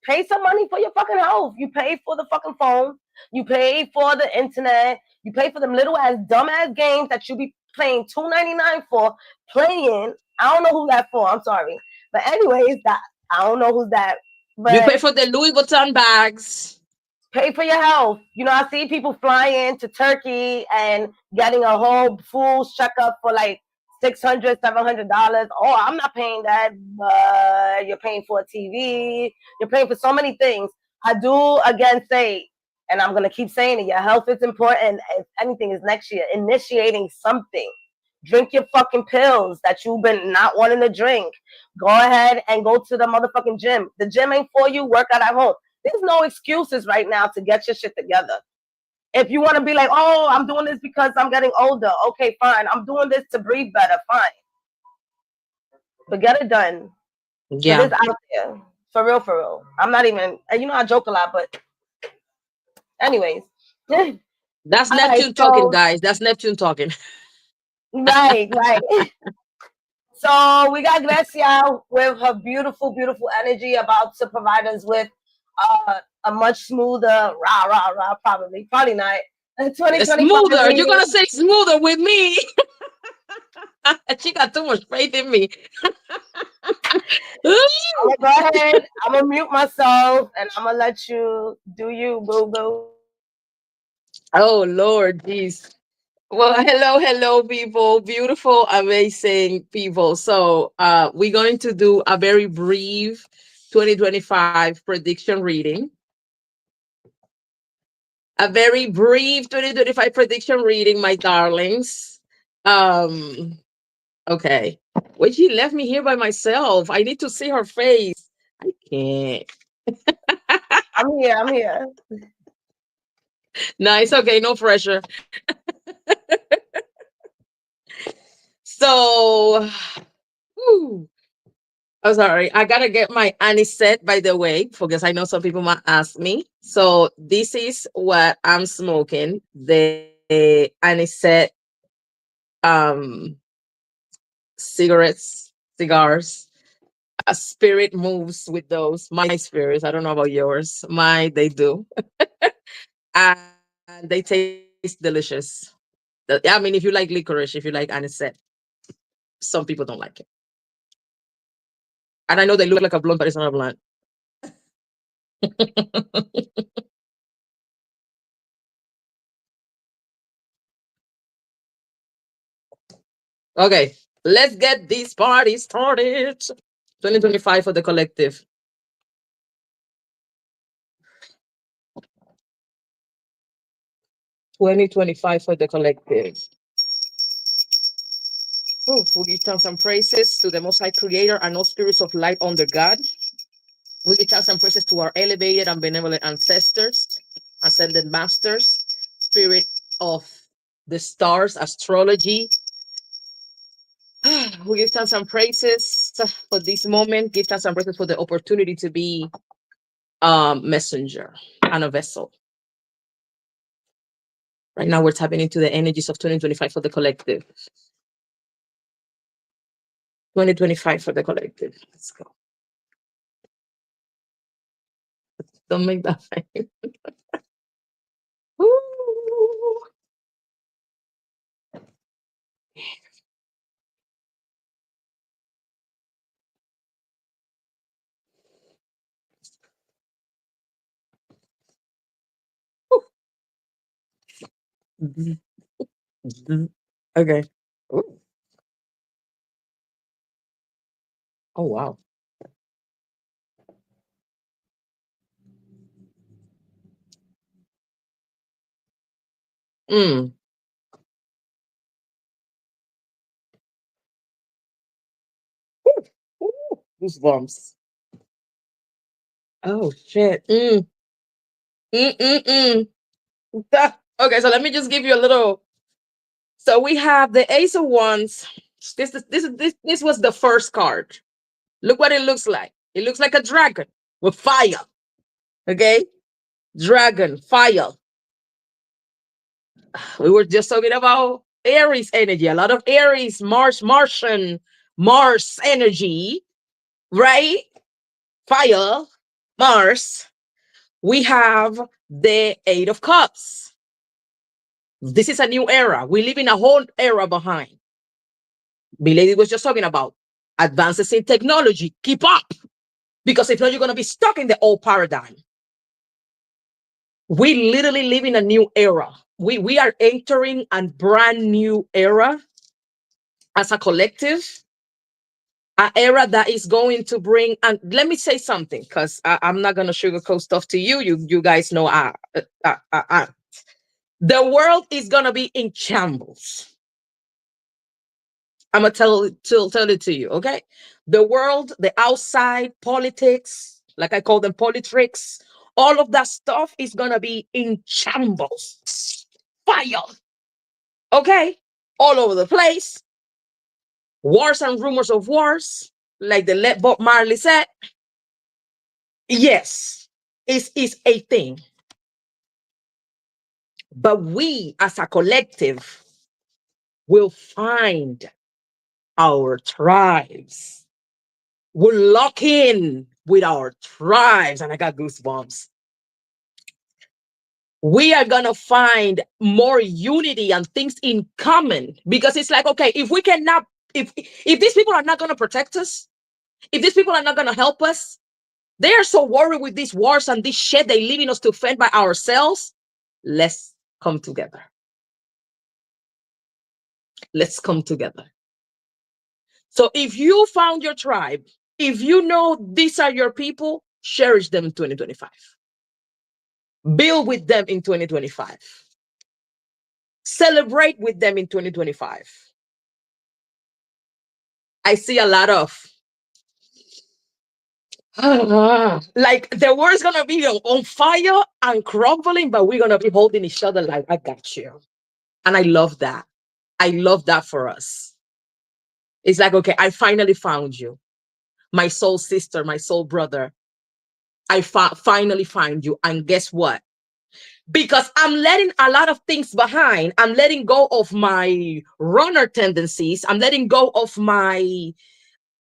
pay some money for your fucking health. You pay for the fucking phone. You pay for the internet. You pay for them little ass dumb ass games that you be playing $2.99 for. Playing. I don't know who that for. I'm sorry, but anyways, that I don't know who's that. You But pay for the Louis Vuitton bags. pay for your health. I see people flying to Turkey and getting a whole full checkup for like $600, $700. Oh, I'm not paying that, but you're paying for a TV. You're paying for so many things. I do again say, and I'm gonna keep saying it, your health is important. If anything is next year, initiating something. Drink your fucking pills that you've been not wanting to drink. Go ahead and go to the motherfucking gym. The gym ain't for you, work out at home. There's no excuses right now to get your shit together. If you want to be like, oh, I'm doing this because I'm getting older. Okay, fine. I'm doing this to breathe better. Fine. But get it done. Because Yeah. it's out there. For real, for real. I'm not even, I joke a lot, but anyways. All That's right. Neptune talking, So, guys. That's Neptune talking. right, right. So we got Grecia with her beautiful, beautiful energy about to provide us with a much smoother, rah, rah, rah, probably not, 2025 Smoother. You're reading. gonna say smoother with me. She got too much faith in me. I'm gonna go ahead. I'm gonna mute myself and I'm gonna let you do you, boo boo. Oh Lord, jeez. Well, hello, hello, people, beautiful, amazing people. So, we're going to do a very brief 2025 prediction reading. A very brief 2025 prediction reading, my darlings. Um, okay. Well, she left me here by myself. I need to see her face. I can't. I'm here. I'm here. No, it's okay. No pressure. So, whew, I'm sorry. I gotta get my anisette, by the way, because I know some people might ask me. So this is what I'm smoking. The anisette um cigarettes, cigars. A spirit moves with those. My spirits. I don't know about yours. My they do. And they taste delicious. I mean, if you like licorice, if you like anisette, some people don't like it. And I know they look like a blunt, but it's not a blunt. Okay, let's get this party started. 2025 for the collective. 2025 for the collective. Ooh, we give thanks and praises to the Most High Creator and all spirits of light under God. We give thanks and praises to our elevated and benevolent ancestors, ascended masters, spirit of the stars, astrology. We give thanks and praises for this moment. Give thanks and praises for the opportunity to be messenger and a vessel. Right now, we're tapping into the energies of 2025 for the collective. 2025 for the collective. Let's go. Don't make that face. Ooh. Okay. Ooh. Oh wow. Mm. Ooh. Goosebumps. Oh shit. Mm, mm, mm. Okay, so let me just give you a little. So we have the Ace of Wands. This was the first card. Look what it looks like. It looks like a dragon with fire. Okay, dragon fire. We were just talking about Aries energy. A lot of Aries, Mars energy, right? Fire, Mars. We have the Eight of Cups. This is a new era. We live in a whole era behind. Milady was just talking about advances in technology. Keep up, because if not, you're going to be stuck in the old paradigm. We literally live in a new era. We are entering a brand new era as a collective, an era that is going to bring. And let me say something, because I'm not going to sugarcoat stuff to you. You guys know the world is going to be in shambles. I'm gonna tell it to you, okay? The world, the outside politics, like I call them politricks, all of that stuff is gonna be in shambles. Fire, okay? All over the place. Wars and rumors of wars, like the let Bob Marley said. Yes, is a thing. But we as a collective will find our tribes. We'll lock in with our tribes. And I got goosebumps. We are going to find more unity and things in common, because it's like, okay, if we cannot, if these people are not going to protect us, if these people are not going to help us, they are so worried with these wars and this shit they leaving us to fend by ourselves. Let's come together. Let's come together. So if you found your tribe, if you know these are your people, cherish them in 2025. Build with them in 2025. Celebrate with them in 2025. I see a lot of like the world's gonna be on fire and crumbling, but we're gonna be holding each other like, I got you. And I love that. I love that for us. It's like, okay, I finally found you, my soul sister, my soul brother. I finally find you. And guess what? Because I'm letting a lot of things behind. I'm letting go of my runner tendencies. I'm letting go of my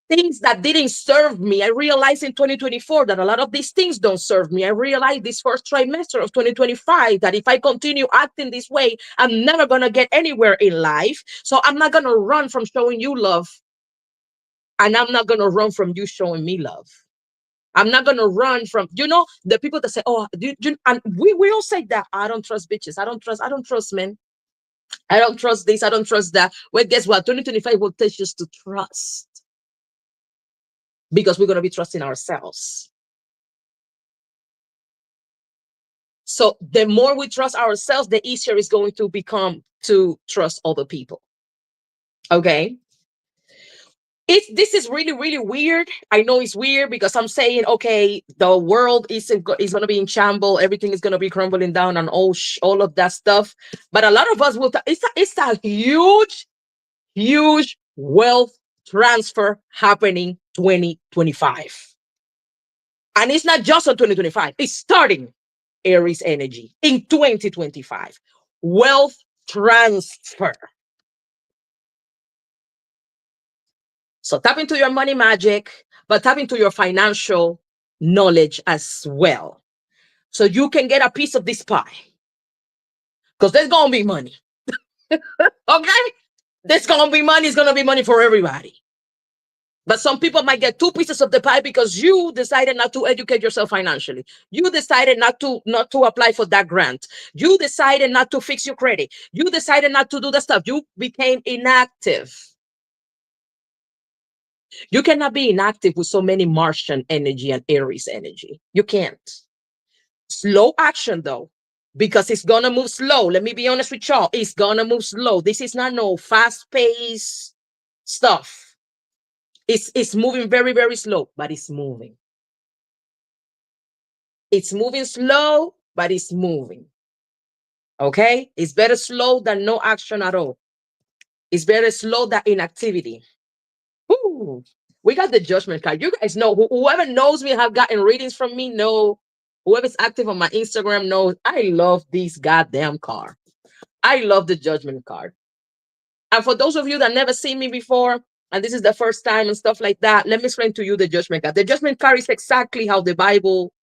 things that didn't serve me. I realized in 2024 that a lot of these things don't serve me. I realized this first trimester of 2025 that if I continue acting this way, I'm never going to get anywhere in life. So I'm not going to run from showing you love. And I'm not going to run from you showing me love. I'm not gonna run from, the people that say, oh, and we all say that I don't trust bitches. I don't trust men. I don't trust this. I don't trust that. Well, guess what? 2025 will teach us to trust, because we're gonna be trusting ourselves. So the more we trust ourselves, the easier it's going to become to trust other people. Okay. This is really, really weird. I know it's weird because I'm saying, okay, the world is going to be in shambles. Everything is going to be crumbling down and all of that stuff. But a lot of us will, it's a huge, huge wealth transfer happening 2025. And it's not just on 2025. It's starting Aries energy in 2025. Wealth transfer. So tap into your money magic, but tap into your financial knowledge as well. so you can get a piece of this pie. Because there's going to be money. Okay? There's going to be money. It's going to be money for everybody. But some people might get two pieces of the pie because you decided not to educate yourself financially. You decided not to apply for that grant. You decided not to fix your credit. You decided not to do the stuff. You became inactive. You cannot be inactive with so many Martian energy and Aries energy. You can't. Slow action though, because it's gonna move slow. Let me be honest with y'all. It's gonna move slow. This is not no fast-paced stuff. It's moving very, very slow, but it's moving. It's moving slow, but it's moving. Okay? It's better slow than no action at all. It's better slow than inactivity. Ooh, we got the judgment card. You guys know, whoever knows me, have gotten readings from me, know, whoever's active on my Instagram knows I love this goddamn card. I love the judgment card. And for those of you that never seen me before, and this is the first time and stuff like that, let me explain to you the judgment card. The judgment card is exactly how the Bible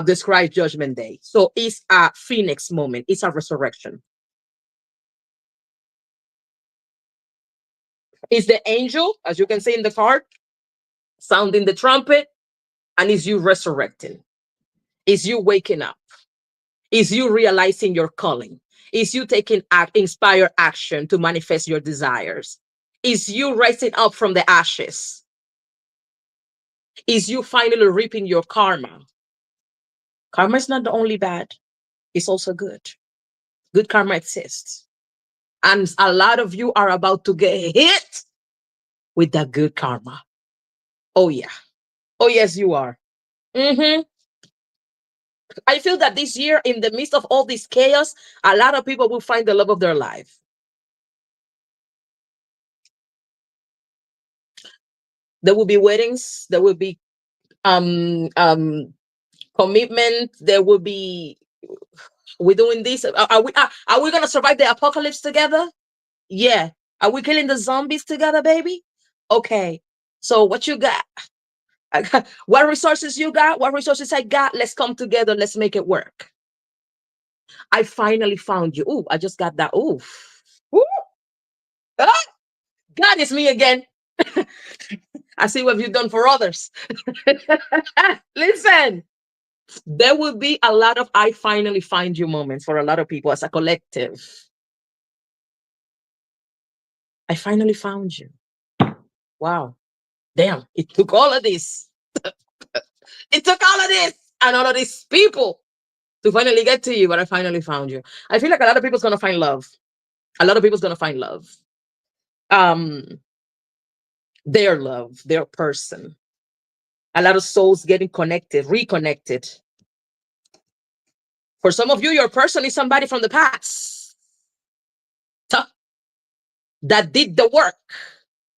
describes Judgment Day. So it's a phoenix moment. It's a resurrection. It's the angel, as you can see in the card, sounding the trumpet, and it's you resurrecting. It's you waking up. It's you realizing your calling. It's you taking inspired action to manifest your desires. It's you rising up from the ashes. It's you finally reaping your karma. Karma is not the only bad. It's also good. Good karma exists. And a lot of you are about to get hit with that good karma. Oh, yeah. Oh, yes, you are. I feel that this year, in the midst of all this chaos, a lot of people will find the love of their life. There will be weddings. There will be commitment. There will be. We're doing this. Are we gonna survive the apocalypse together? Yeah. Are we killing the zombies together, baby? Okay. So what you got? What resources you got? What resources I got? Let's come together. Let's make it work. I finally found you. Ooh, I just got that. Ooh. Ooh. Ah, God, it's me again. I see what you've done for others. Listen, there will be a lot of I finally find you moments for a lot of people as a collective. I finally found you. Wow. Damn, it took all of this. It took all of this and all of these people to finally get to you, but I finally found you. I feel like a lot of people's gonna find love. A lot of people's gonna find love. Their love, their person. A lot of souls getting connected, reconnected. For some of you, your person is somebody from the past that did the work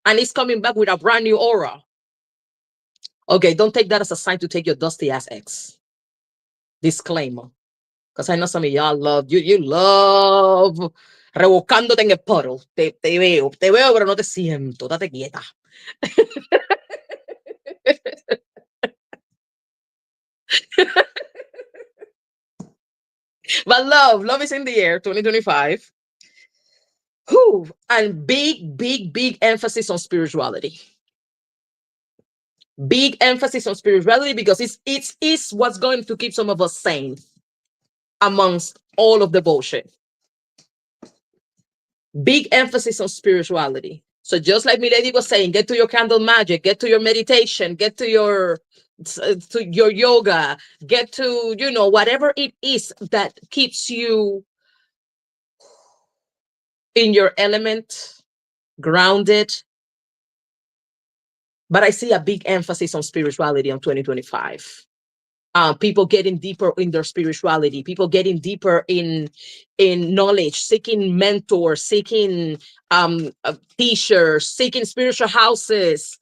and is coming back with a brand new aura. Okay, don't take that as a sign to take your dusty ass ex. Disclaimer. Because I know some of y'all love, you love rebuscándote en el puddle. Te veo, pero no te siento. Date quieta. But love is in the air, 2025. Whew. And big emphasis on spirituality. Big emphasis on spirituality because it's what's going to keep some of us sane amongst all of the bullshit. Big emphasis on spirituality. So just like Milady was saying, get to your candle magic, get to your meditation, get to your yoga, get to, whatever it is that keeps you in your element, grounded. But I see a big emphasis on spirituality on 2025. People getting deeper in their spirituality, people getting deeper in knowledge, seeking mentors, seeking teachers, seeking spiritual houses.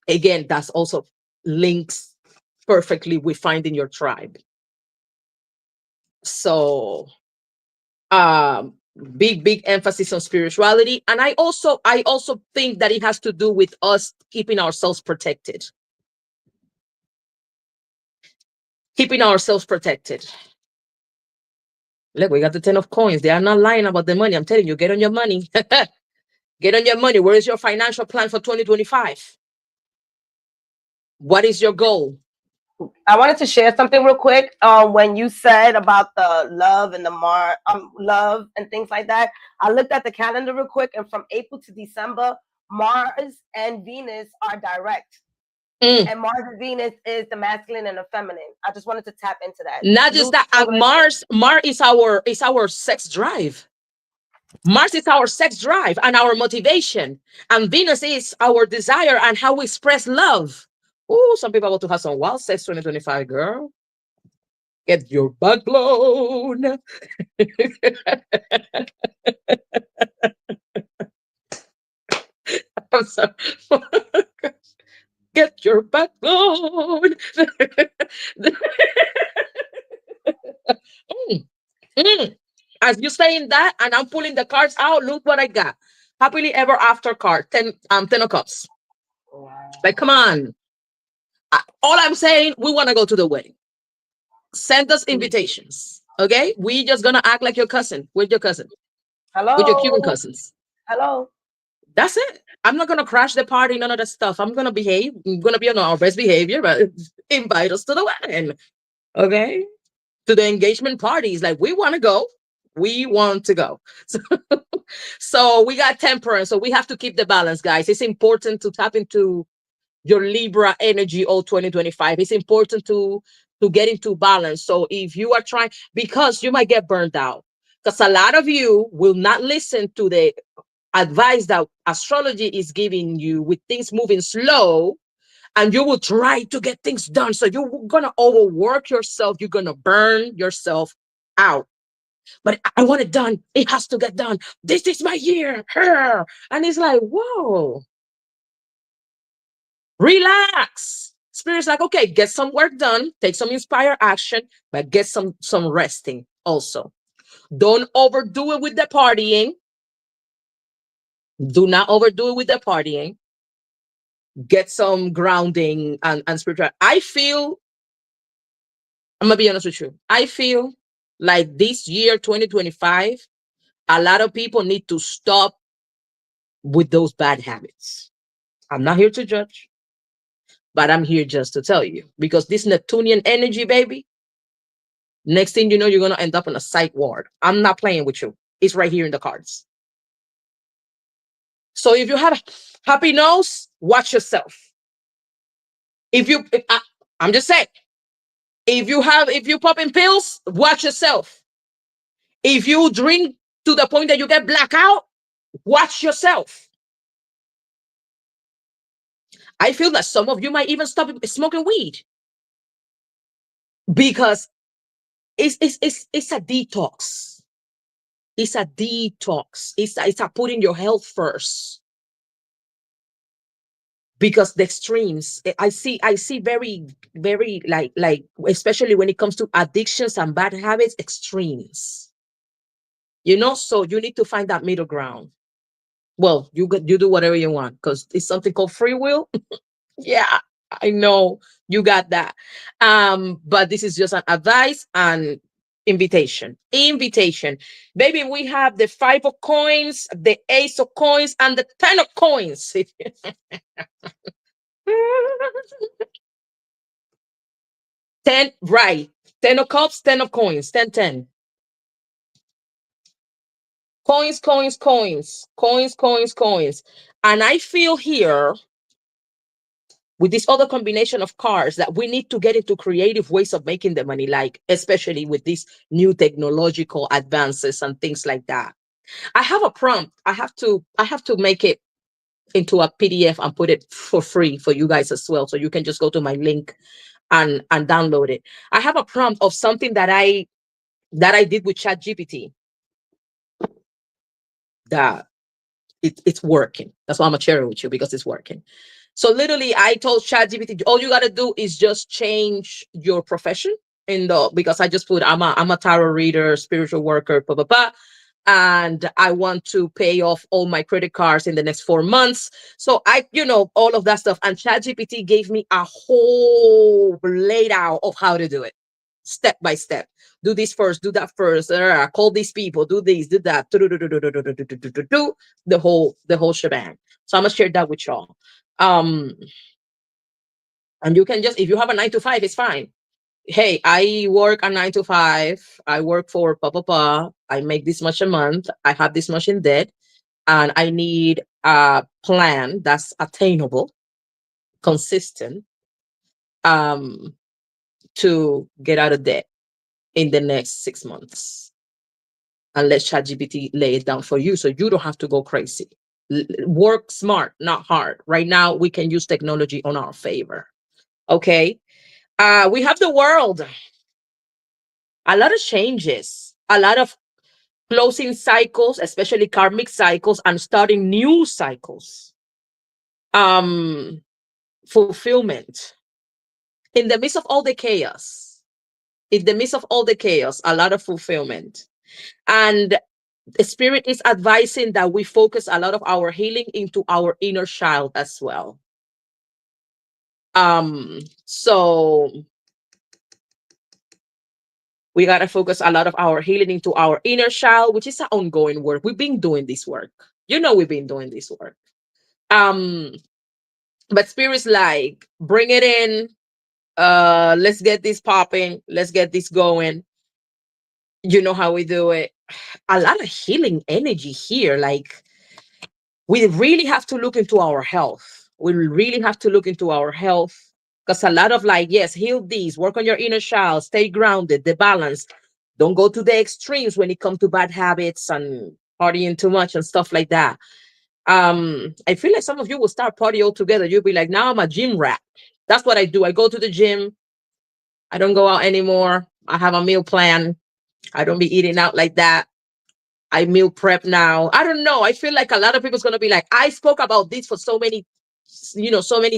Again, that's also links perfectly with finding your tribe. So big emphasis on spirituality. And I also think that it has to do with us keeping ourselves protected. keeping ourselves protected. Look, we got the 10 of coins. They are not lying about the money. I'm telling you, get on your money. Get on your money. Where is your financial plan for 2025? What is your goal? I wanted to share something real quick. When you said about the love and the love and things like that, I looked at the calendar real quick, and from April to December, Mars and Venus are direct. And Mars and Venus is the masculine and the feminine. I just wanted to tap into that. Not just that, Mars is our sex drive. Mars is our sex drive and our motivation, and Venus is our desire and how we express love. Oh, some people want to have some wild sex 2025, girl. Get your butt blown. I'm sorry. Get your butt blown. As you saying that, and I'm pulling the cards out, look what I got. Happily ever after card, 10 of cups. Like, come on. All I'm saying, we want to go to the wedding. Send us invitations. Okay? We just gonna act like your cousin. With your cousin. Hello. With your Cuban cousins. Hello. That's it. I'm not gonna crash the party, none of that stuff. I'm gonna behave. I'm gonna be on our best behavior, but invite us to the wedding. Okay? To the engagement parties. Like, we want to go. We want to go. So we got temperance. So we have to keep the balance, guys. It's important to tap into your Libra energy all 2025. It's important to get into balance. So if you are trying, because you might get burned out, because a lot of you will not listen to the advice that astrology is giving you with things moving slow, and you will try to get things done. So you're going to overwork yourself. You're going to burn yourself out. But I want it done. It has to get done. This is my year. And it's like, whoa. Relax. Spirit's like, okay, get some work done. Take some inspired action, but get some resting also. Don't overdo it with the partying. Do not overdo it with the partying. Get some grounding and spiritual. I feel, I'm gonna be honest with you. I feel like this year, 2025, a lot of people need to stop with those bad habits. I'm not here to judge, but I'm here just to tell you, because this Neptunian energy, baby, next thing you know, you're gonna end up in a psych ward. I'm not playing with you. It's right here in the cards. So if you have happy nose, watch yourself. I'm just saying, if you popping pills, watch yourself. If you drink to the point that you get blackout, watch yourself. I feel that some of you might even stop smoking weed, because it's a detox. It's a detox. It's a putting your health first. Because the extremes, I see very, very like especially when it comes to addictions and bad habits, extremes. So you need to find that middle ground. Well, you do whatever you want, because it's something called free will. Yeah, I know you got that. But this is just an advice and invitation. Baby, we have the 5 of coins, the ace of coins, and the 10 of coins. 10, right? 10 of cups, 10 of coins, 10, 10. Coins. And I feel here, with this other combination of cards, that we need to get into creative ways of making the money, like especially with these new technological advances and things like that. I have a prompt. I have to make it into a PDF and put it for free for you guys as well. So you can just go to my link and download it. I have a prompt of something that I did with ChatGPT. That it's working. That's why I'm gonna share it with you, because it's working. So literally, I told ChatGPT, all you gotta do is just change your profession because I just put I'm a tarot reader, spiritual worker, blah blah blah, and I want to pay off all my credit cards in the next 4 months. So all of that stuff, and ChatGPT gave me a whole layout of how to do it. step by step. Do this first, do that first. Call these people, do this, do that. The whole shebang. So I'm gonna share that with y'all. Um, and you can just, if you have a 9 to 5, it's fine. Hey, I work a 9 to 5. I work for papa. I make this much a month. I have this much in debt, and I need a plan that's attainable, consistent, um, to get out of debt in the next 6 months. And let ChatGPT lay it down for you so you don't have to go crazy. Work smart, not hard. Right now, we can use technology on our favor. Okay. We have the world. A lot of changes, a lot of closing cycles, especially karmic cycles, and starting new cycles. Fulfillment. In the midst of all the chaos, a lot of fulfillment. And the spirit is advising that we focus a lot of our healing into our inner child as well. So we got to focus a lot of our healing into our inner child, which is an ongoing work. We've been doing this work. We've been doing this work. But spirit's like, bring it in. Let's get this popping. Let's get this going. You know how we do it. A lot of healing energy here. Like, we really have to look into our health. We really have to look into our health, because a lot of, like, yes, heal these, work on your inner child, stay grounded, the balance. Don't go to the extremes when it comes to bad habits and partying too much and stuff like that. I feel like some of you will start party all together. You'll be like, now I'm a gym rat. That's what I do. I go to the gym. I don't go out anymore. I have a meal plan. I don't be eating out like that. I meal prep now. I don't know. I feel like a lot of people's gonna be like, I spoke about this for so many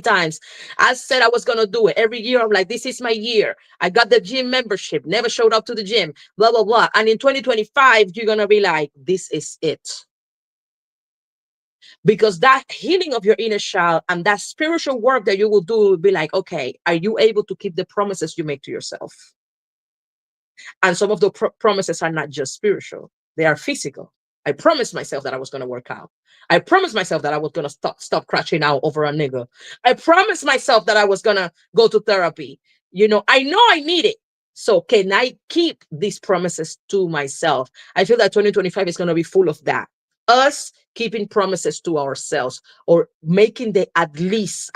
times. I said I was gonna do it. Every year I'm like, this is my year. I got the gym membership, never showed up to the gym, blah, blah, blah. And in 2025, you're gonna be like, this is it. Because that healing of your inner child and that spiritual work that you will do will be like, okay, are you able to keep the promises you make to yourself? And some of the promises are not just spiritual, they are physical. I promised myself that I was going to work out. I promised myself that I was going to stop crashing out over a nigga. I promised myself that I was going to go to therapy. I know I need it. So can I keep these promises to myself? I feel that 2025 is going to be full of that. Us keeping promises to ourselves, or making the at least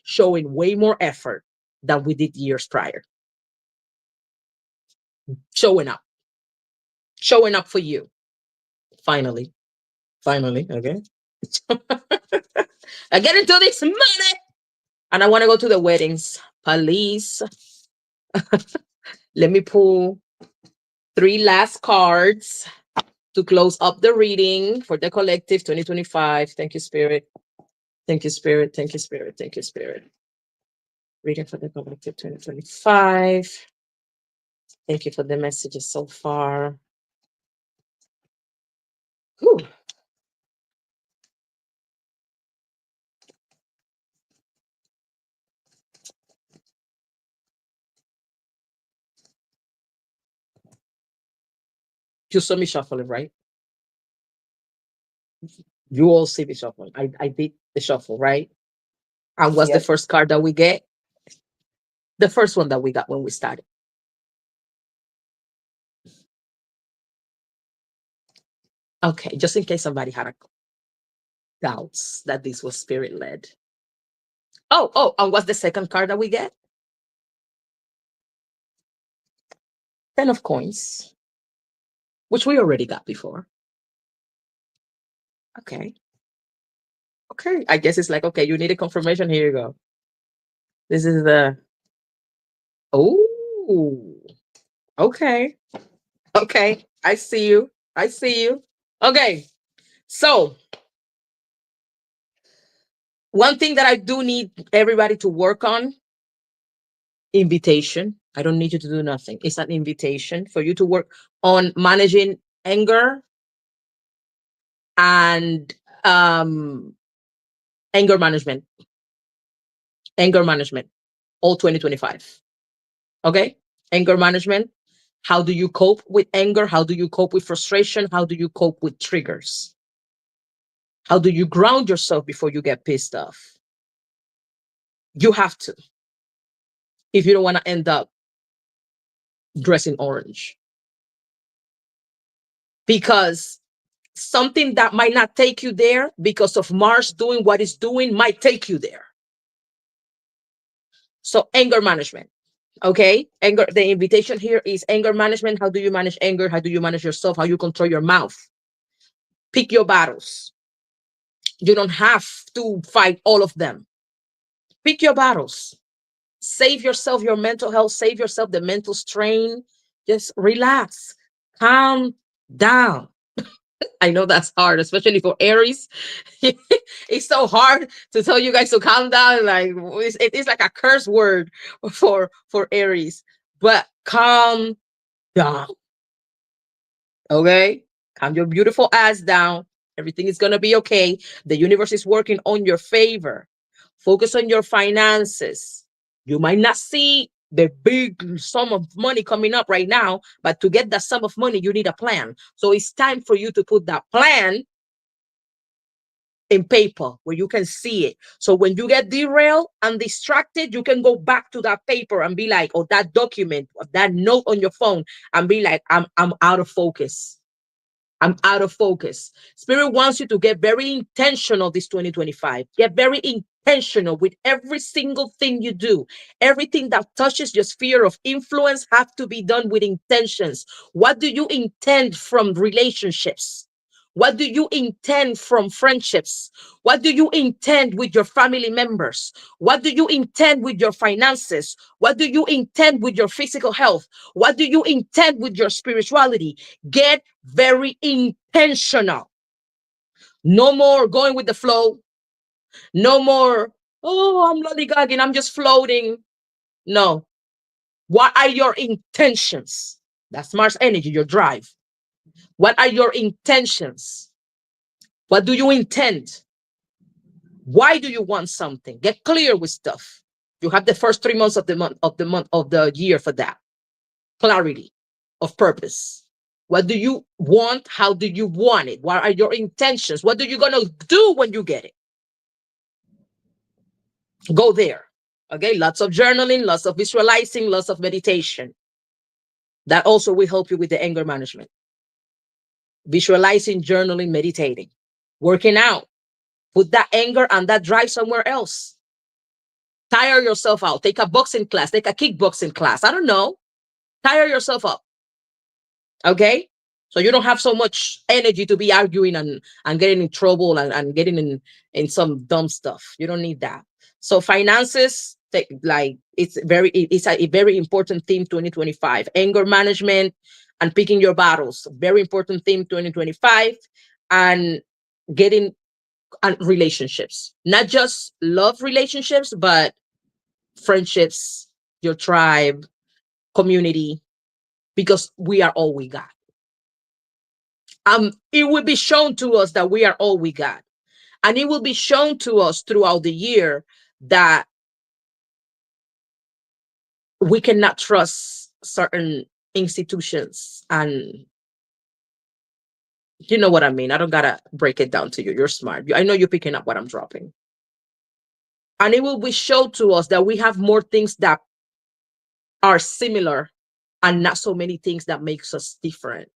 showing way more effort than we did years prior. Showing up for you. Finally, okay. I get into this money, and I want to go to the weddings. Please, let me pull 3 last cards to close up the reading for the collective 2025. Thank you, Spirit. Thank you, Spirit. Thank you, Spirit. Thank you, Spirit. Reading for the collective 2025. Thank you for the messages so far. Whew. You saw me shuffling, right? You all see me shuffling. I did the shuffle, right? And what's the first card that we get? The first one that we got when we started. Okay, just in case somebody had doubts that this was spirit led. Oh, and what's the second card that we get? 10 of coins, which we already got before. Okay. I guess it's like, okay, you need a confirmation. Here you go. This is the, oh, okay. I see you. Okay. So one thing that I do need everybody to work on, invitation. I don't need you to do nothing. It's an invitation for you to work on managing anger and anger management. All 2025. Okay. Anger management. How do you cope with anger? How do you cope with frustration? How do you cope with triggers? How do you ground yourself before you get pissed off? You have to, if you don't want to end up dressing orange. Because something that might not take you there because of Mars doing what it's doing might take you there. So anger management. Okay. Anger. The invitation here is anger management. How do you manage anger? How do you manage yourself? How you control your mouth? Pick your battles. You don't have to fight all of them. Pick your battles. Save yourself your mental health. Save yourself the mental strain. Just relax. Calm down. I know that's hard, especially for Aries. It's so hard to tell you guys to calm down. Like it's like a curse word for Aries. But calm down. Okay? Calm your beautiful ass down. Everything is gonna be okay. The universe is working on your favor. Focus on your finances. You might not see the big sum of money coming up right now, but to get that sum of money, you need a plan. So it's time for you to put that plan in paper where you can see it. So when you get derailed and distracted, you can go back to that paper and be like, or that document, or that note on your phone, and be like, I'm out of focus. I'm out of focus. Spirit wants you to get very intentional this 2025. Get very intentional with every single thing you do. Everything that touches your sphere of influence have to be done with intentions. What do you intend from relationships? What do you intend from friendships? What do you intend with your family members? What do you intend with your finances? What do you intend with your physical health? What do you intend with your spirituality? Get very intentional. No more going with the flow. No more, oh, I'm lollygagging, I'm just floating. No. What are your intentions? That's Mars energy, your drive. What are your intentions? What do you intend? Why do you want something? Get clear with stuff. You have the first 3 months of the year for that. Clarity of purpose. What do you want? How do you want it? What are your intentions? What are you gonna do when you get it? Go there. Okay, lots of journaling, lots of visualizing, lots of meditation. That also will help you with the anger management. Visualizing, journaling, meditating, working out. Put that anger and that drive somewhere else. Tire yourself out. Take a boxing class, take a kickboxing class. I don't know. Tire yourself up. Okay? So you don't have so much energy to be arguing and getting in trouble and getting in some dumb stuff. You don't need that. So finances, like it's a very important theme 2025. Anger management and picking your battles. Very important theme 2025. And getting relationships. Not just love relationships, but friendships, your tribe, community, because we are all we got. It will be shown to us that we are all we got. And it will be shown to us throughout the year that we cannot trust certain institutions. And you know what I mean? I don't gotta break it down to you. You're smart. I know you're picking up what I'm dropping. And it will be shown to us that we have more things that are similar and not so many things that makes us different.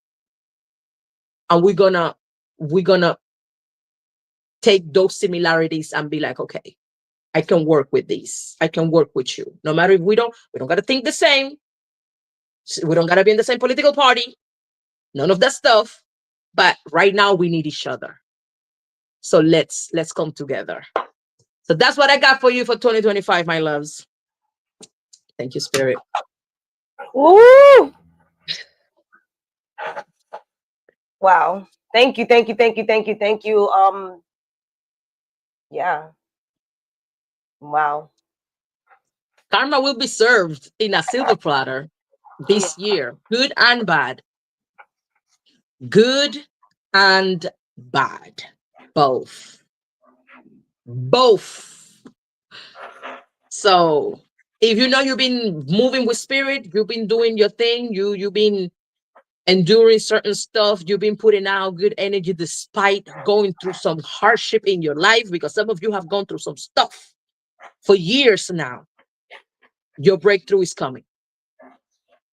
And we're gonna take those similarities and be like, okay, I can work with these. I can work with you. No matter if we don't gotta think the same. We don't gotta be in the same political party. None of that stuff. But right now we need each other. So let's come together. So that's what I got for you for 2025, my loves. Thank you, Spirit. Woo! Wow. Thank you, thank you, thank you, thank you, thank you. Yeah. Wow. Karma will be served in a silver platter this year. Good and bad. Good and bad. Both. So If you know you've been moving with spirit, you've been doing your thing, you've been enduring certain stuff, you've been putting out good energy despite going through some hardship in your life, because some of you have gone through some stuff for years now. Your breakthrough is coming.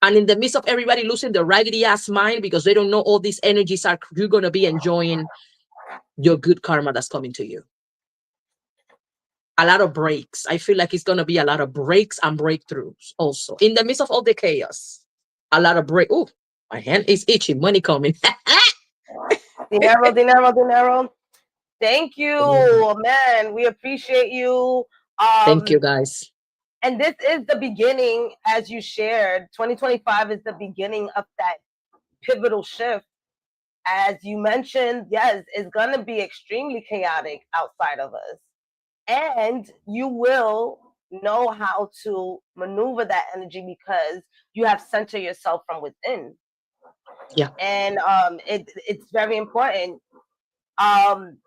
And in the midst of everybody losing their raggedy ass mind because they don't know all these energies are, you're going to be enjoying your good karma that's coming to you. A lot of breaks. I feel like it's going to be a lot of breaks and breakthroughs also. In the midst of all the chaos, a lot of break. Oh, my hand is itchy. Money coming. Dinero, dinero, dinero. Thank you, man. We appreciate you. Thank you, guys. And this is the beginning, as you shared. 2025 is the beginning of that pivotal shift. As you mentioned, yes, it's going to be extremely chaotic outside of us. And you will know how to maneuver that energy because you have centered yourself from within. Yeah. And it's very important.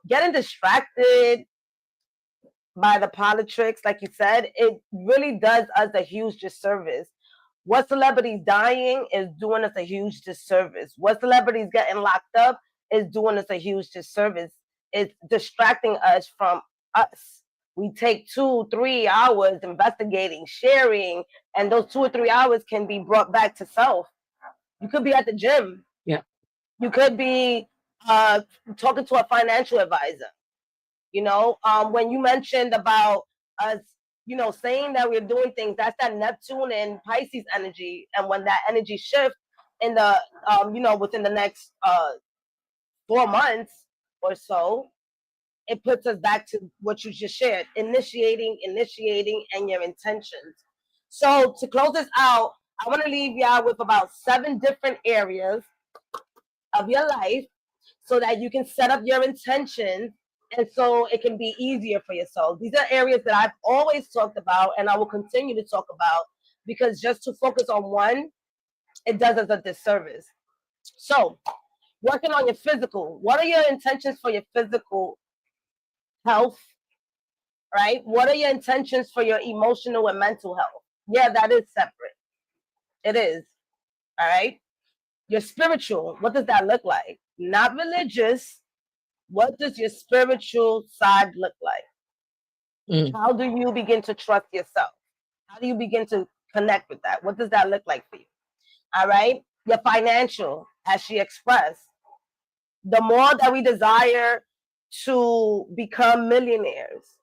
Getting distracted by the politics, like you said, it really does us a huge disservice. What celebrities dying is doing us a huge disservice. What celebrities getting locked up is doing us a huge disservice. It's distracting us from us. We take 2-3 hours investigating, sharing, and those 2 or 3 hours can be brought back to self. You could be at the gym. Yeah. You could be talking to a financial advisor. You know, when you mentioned about us, you know, saying that we're doing things, that's that Neptune and Pisces energy. And when that energy shifts in the, you know, within the next 4 months or so, it puts us back to what you just shared, initiating, and your intentions. So to close this out, I want to leave y'all with about 7 different areas of your life so that you can set up your intentions and so it can be easier for yourself. These are areas that I've always talked about and I will continue to talk about because just to focus on one, it does us a disservice. So working on your physical, what are your intentions for your physical health, right? What are your intentions for your emotional and mental health? Yeah, that is separate. It is, all right? Your spiritual, what does that look like? Not religious. What does your spiritual side look like? How do you begin to trust yourself? How do you begin to connect with that? What does that look like for you? All right. Your financial, as she expressed, the more that we desire to become millionaires,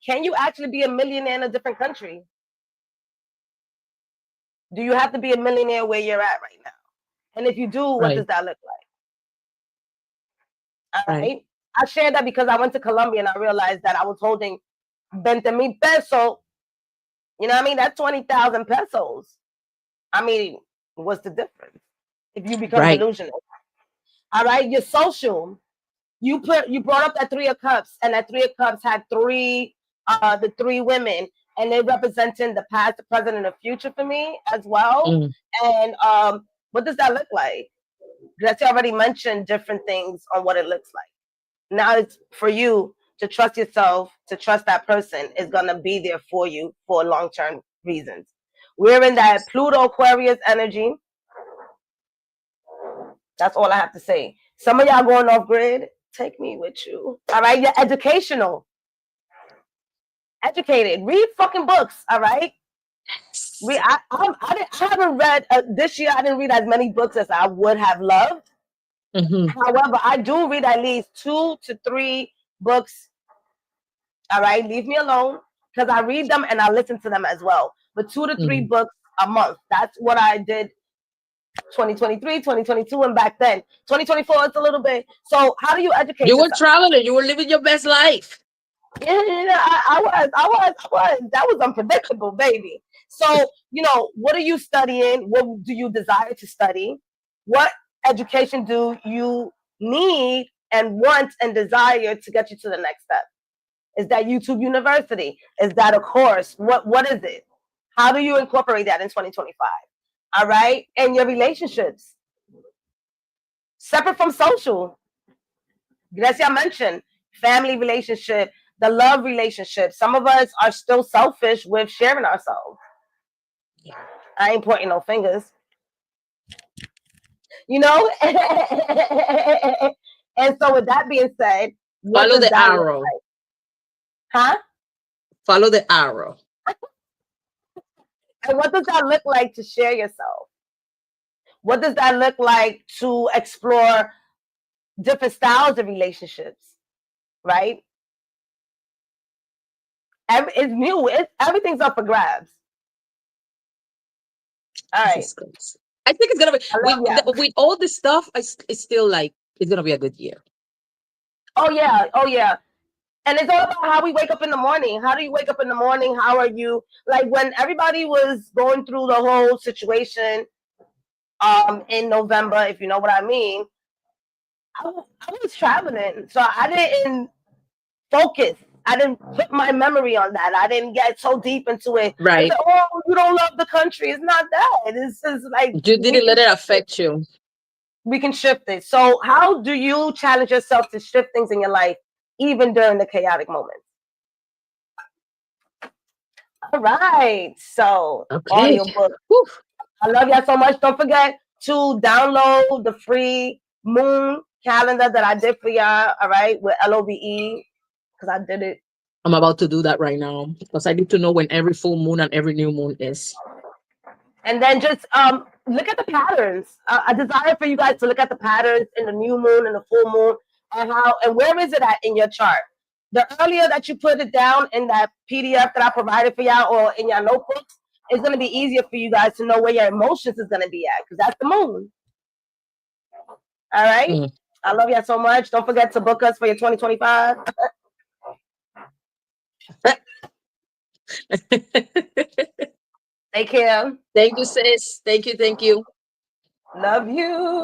can you actually be a millionaire in a different country? Do you have to be a millionaire where you're at right now? And if you do, what does that look like? All right. I shared that because I went to Colombia and I realized that I was holding 20,000 pesos. You know what I mean? That's 20,000 pesos. I mean, what's the difference? If you become delusional. All right. Your social. You brought up that 3 of Cups, and that 3 of Cups had the 3 women, and they representing the past, the present, and the future for me as well. And what does that look like? Grecia already mentioned different things on what it looks like. Now it's for you to trust yourself, to trust that person is going to be there for you for long-term reasons. We're in that Pluto Aquarius energy. That's all I have to say. Some of y'all going off grid, take me with you. All right, you're educational. Educated. Read fucking books, all right? I haven't read, this year I didn't read as many books as I would have loved. However, I do read at least 2 to 3 books. All right, leave me alone because I read them and I listen to them as well. But 2 to 3 books a month. That's what I did 2023, 2022, and back then. 2024, it's a little bit. So how do you educate yourself? You were traveling. You were living your best life. Yeah, I was. That was unpredictable, baby. So, you know, what are you studying? What do you desire to study? What education do you need and want and desire to get you to the next step? Is that YouTube University? Is that a course? What is it? How do you incorporate that in 2025? All right. And your relationships. Separate from social. Grecia mentioned family relationship, the love relationship. Some of us are still selfish with sharing ourselves. I ain't pointing no fingers. You know? And so with that being said, what Follow does the that look arrow. like? Huh? Follow the arrow. And what does that look like to share yourself? What does that look like to explore different styles of relationships? Right? It's new. Everything's up for grabs. All right. Jesus Christ. I think it's gonna be I love ya. with all this stuff. It's still like it's gonna be a good year. Oh yeah. Oh yeah. And it's all about how we wake up in the morning. How do you wake up in the morning? How are you? Like when everybody was going through the whole situation in November, if you know what I mean, I was traveling. So I didn't focus. I didn't put my memory on that. I didn't get so deep into it. Right. Said, oh, you don't love the country. It's not that. It's just like You didn't let it affect you. we can shift it. So how do you challenge yourself to shift things in your life, even during the chaotic moments? All right. So Okay. audiobook. Whew. I love y'all so much. Don't forget to download the free moon calendar that I did for y'all. All right, with LOVE, because I did it. I'm about to do that right now because I need to know when every full moon and every new moon is. And then just look at the patterns. I desire for you guys to look at the patterns in the new moon and the full moon, and how and where is it at in your chart. The earlier that you put it down in that PDF that I provided for y'all or in your notebooks, it's going to be easier for you guys to know where your emotions is going to be at, because that's the moon. All right. Mm. I love y'all so much. Don't forget to book us for your 2025. Take care. Thank you, sis. Thank you. Thank you. Love you.